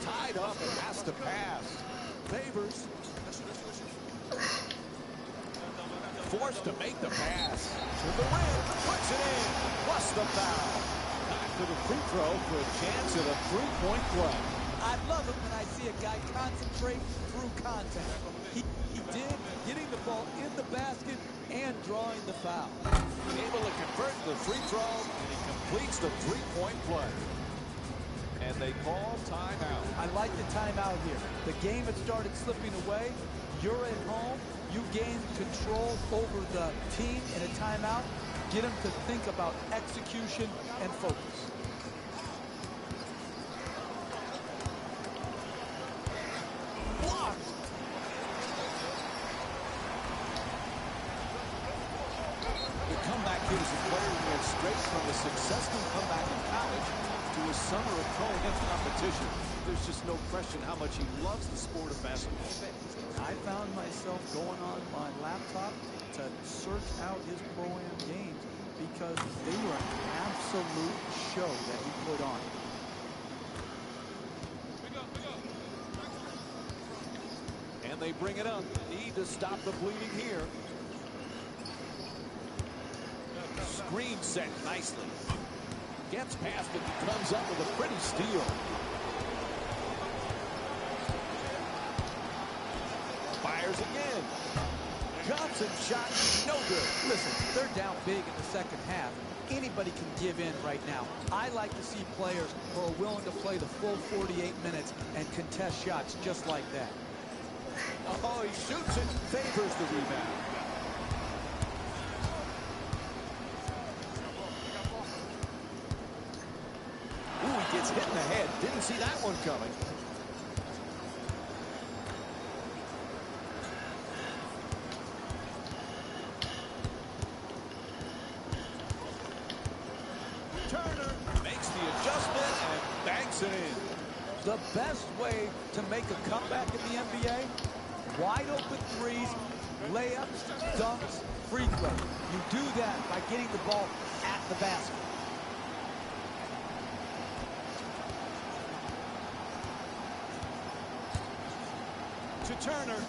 Tied up and has to pass. Favors. Forced to make the pass. To the rim. Puts it in. Plus the foul. Back to the free throw for a chance at a three-point play. I love it when I see a guy concentrate through contact. He did, getting the ball in the basket and drawing the foul. Able to convert the free throw, and he completes the three-point play. And they call timeout. I like the timeout here. The game had started slipping away. You're at home. You gain control over the team in a timeout. Get them to think about execution and focus. Blocked. The comeback kid is a player who went straight from a successful comeback in college to a summer of pro-against competition. There's just no question how much he loves the sport of basketball. I found myself going on my laptop to search out his pro-am games because they were an absolute show that he put on. And they bring it up. Need to stop the bleeding here. Screen set nicely. Gets past it and comes up with a pretty steal. Fires again. Johnson shot no good. Listen, they're down big in the second half. Anybody can give in right now. I like to see players who are willing to play the full 48 minutes and contest shots just like that. Oh, he shoots it. Favors the rebound. Ooh, he gets hit in the head. Didn't see that one coming. Turner makes the adjustment and banks it in. The best way to make a comeback in the NBA, wide open threes, layups, dunks, free throws. You do that by getting the ball at the basket. To Turner.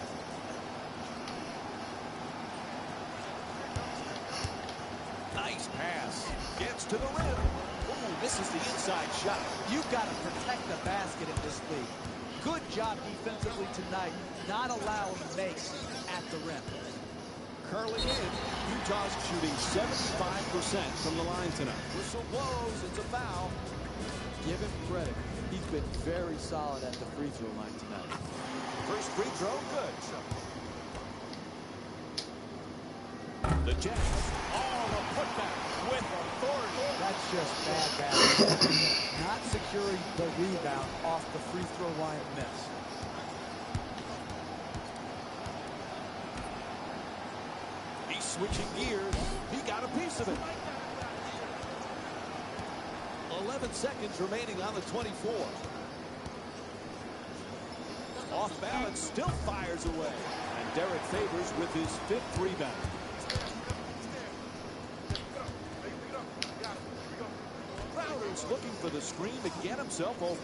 Nice pass. Gets to the rim. Ooh, misses the inside shot. You've got to protect the basket in this league. Good job defensively tonight, not allowing makes at the rim. Curling in. Utah's shooting 75% from the line tonight. Whistle blows. It's a foul. Give him credit. He's been very solid at the free throw line tonight. First free throw, good. The Jazz. Oh, the putback with authority. That's just bad basketball. Not securing the rebound off the free throw line miss. He's switching gears. He got a piece of it. 11 seconds remaining on the 24. Off balance, still fires away. And Derek Favors with his 5th rebound. Crowder's looking for the screen to get himself open.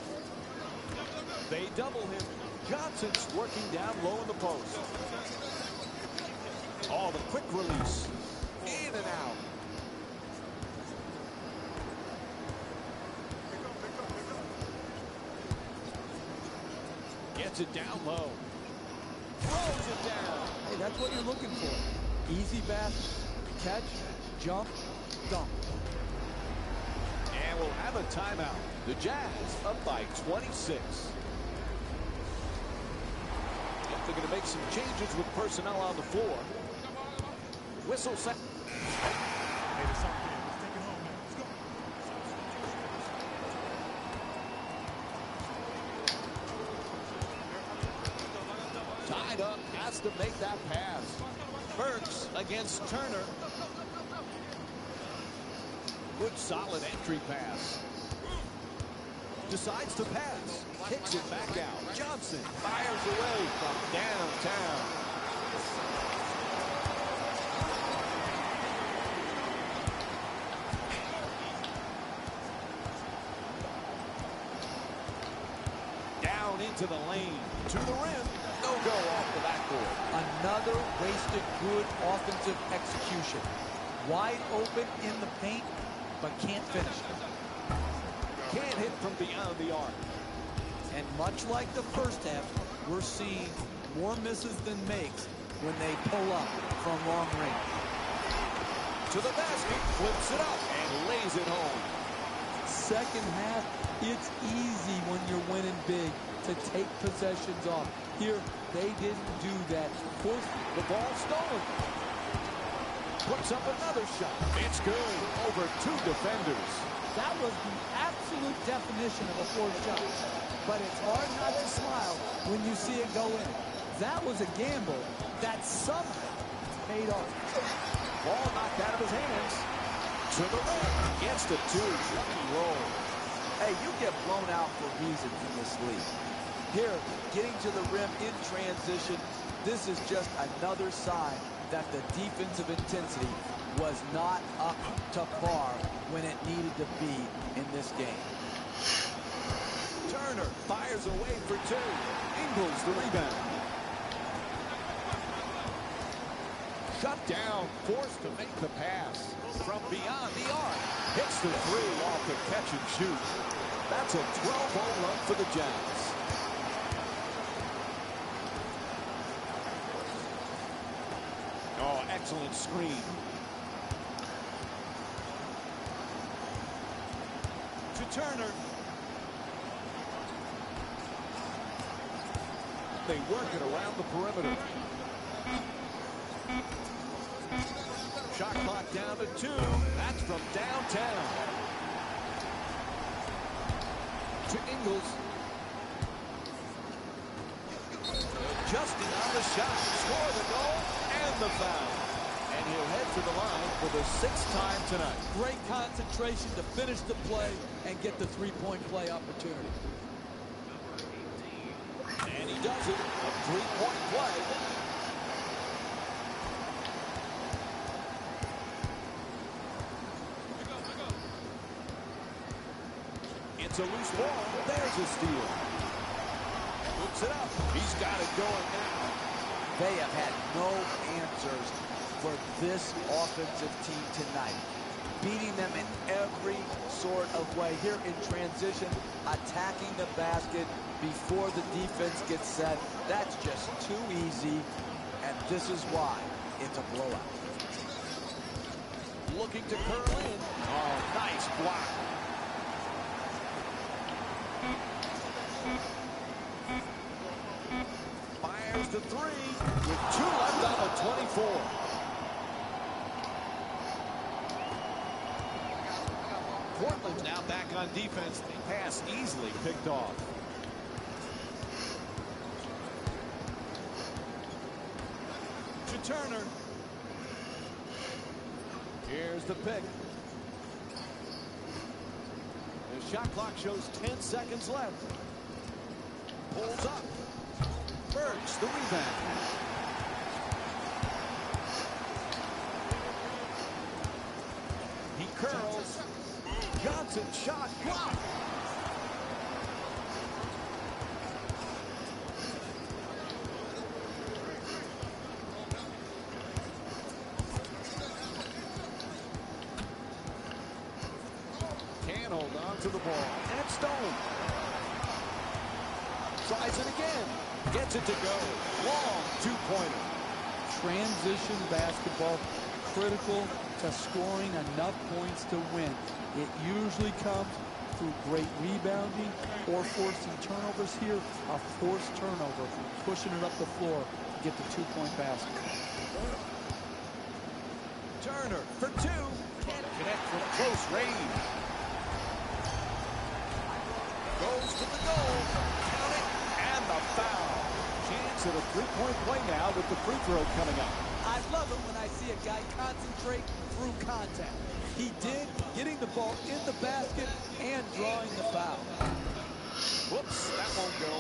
They double him. Johnson's working down low in the post. Oh, the quick release. In and out. Gets it down low. Throws it down. Hey, that's what you're looking for. Easy basket, catch, jump, dunk. And we'll have a timeout. The Jazz up by 26. They're going to make some changes with personnel on the floor. Whistle set. Tied up, has to make that pass. Burks against Turner. Good solid entry pass. Decides to pass. Kicks it back out. Johnson fires away from downtown. Down into the lane. To the rim. No go off the backboard. Another wasted good offensive execution. Wide open in the paint, but can't finish. Can't hit from beyond the arc. And much like the first half, we're seeing more misses than makes when they pull up from long range. To the basket, flips it up, and lays it home. Second half, it's easy when you're winning big to take possessions off. Here, they didn't do that. Forced the ball stolen. Puts up another shot. It's good. Over two defenders. That was the absolute definition of a forced shot. But it's hard not to smile when you see it go in. That was a gamble that somehow paid off. Ball knocked out of his hands. To the rim. Gets the two. Lucky roll. Hey, you get blown out for reasons in this league. Here, getting to the rim in transition, this is just another sign that the defensive intensity was not up to par when it needed to be in this game. Turner fires away for two. Ingles the rebound. Shut down, forced to make the pass. From beyond the arc. Hits the three off the catch and shoot. That's a 12-0 run for the Jazz. Oh, excellent screen. To Turner. They work it around the perimeter. Shot clock down to 2. That's from downtown. To Ingles. Adjusting on the shot. Score the goal and the foul. And he'll head to the line for the 6th time tonight. Great concentration to finish the play and get the three-point play opportunity. And he does it. A three-point play. It's a loose ball. There's a steal. Puts it up. He's got it going now. They have had no answers for this offensive team tonight. Beating them in every sort of way. Here in transition, attacking the basket before the defense gets set. That's just too easy, and this is why it's a blowout. Looking to curl in. Oh, nice block. Fires the three with 2 left on the 24. Portland's now back on defense. The pass easily picked off. To Turner. Here's the pick. The shot clock shows 10 seconds left. Pulls up. Burks the rebound. He curls. Johnson shot blocked. Can't hold on to the ball. And it's stolen. Tries it again. Gets it to go. Long two-pointer. Transition basketball, critical to scoring enough points to win. It usually comes through great rebounding or forcing turnovers here. A forced turnover, pushing it up the floor to get the two-point basket. Turner for two. Can't connect from close range. Goes to the goal. Count it. And the foul. Chance at a three-point play now with the free throw coming up. I love it when I see a guy concentrate through contact. He did, getting the ball in the basket and drawing the foul. Whoops, that won't go.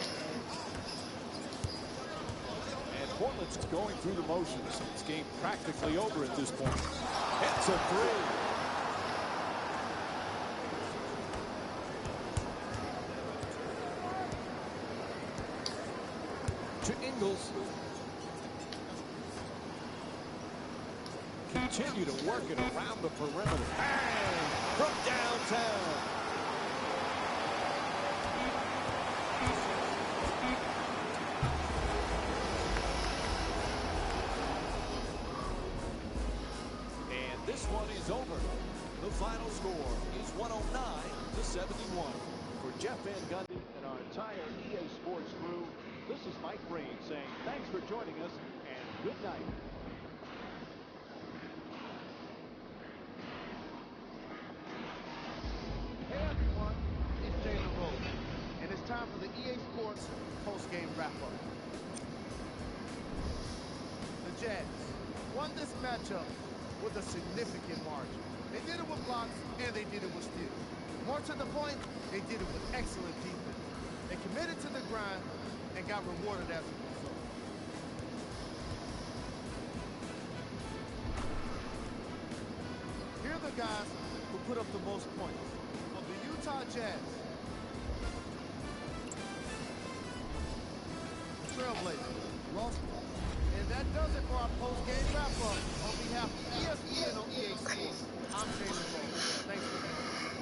And Portland's going through the motions. It's game practically over at this point. Hits a three. To Ingles. Continue to work it around the perimeter. Bang! From downtown. And this one is over. The final score is 109-71. For Jeff Van Gundy and our entire EA Sports crew, this is Mike Breen saying thanks for joining us and good night. Hey everyone, it's Jalen Rose, and it's time for the EA Sports post-game wrap-up. The Jazz won this matchup with a significant margin. They did it with blocks, and they did it with steals. More to the point, they did it with excellent defense. They committed to the grind and got rewarded as a result. Here are the guys who put up the most points. Of the Utah Jazz, Trailblazers lost. And that does it for our post-game wrap-up. On behalf of ESPN on EA Sports, I'm Jalen Rose. Thanks for being here.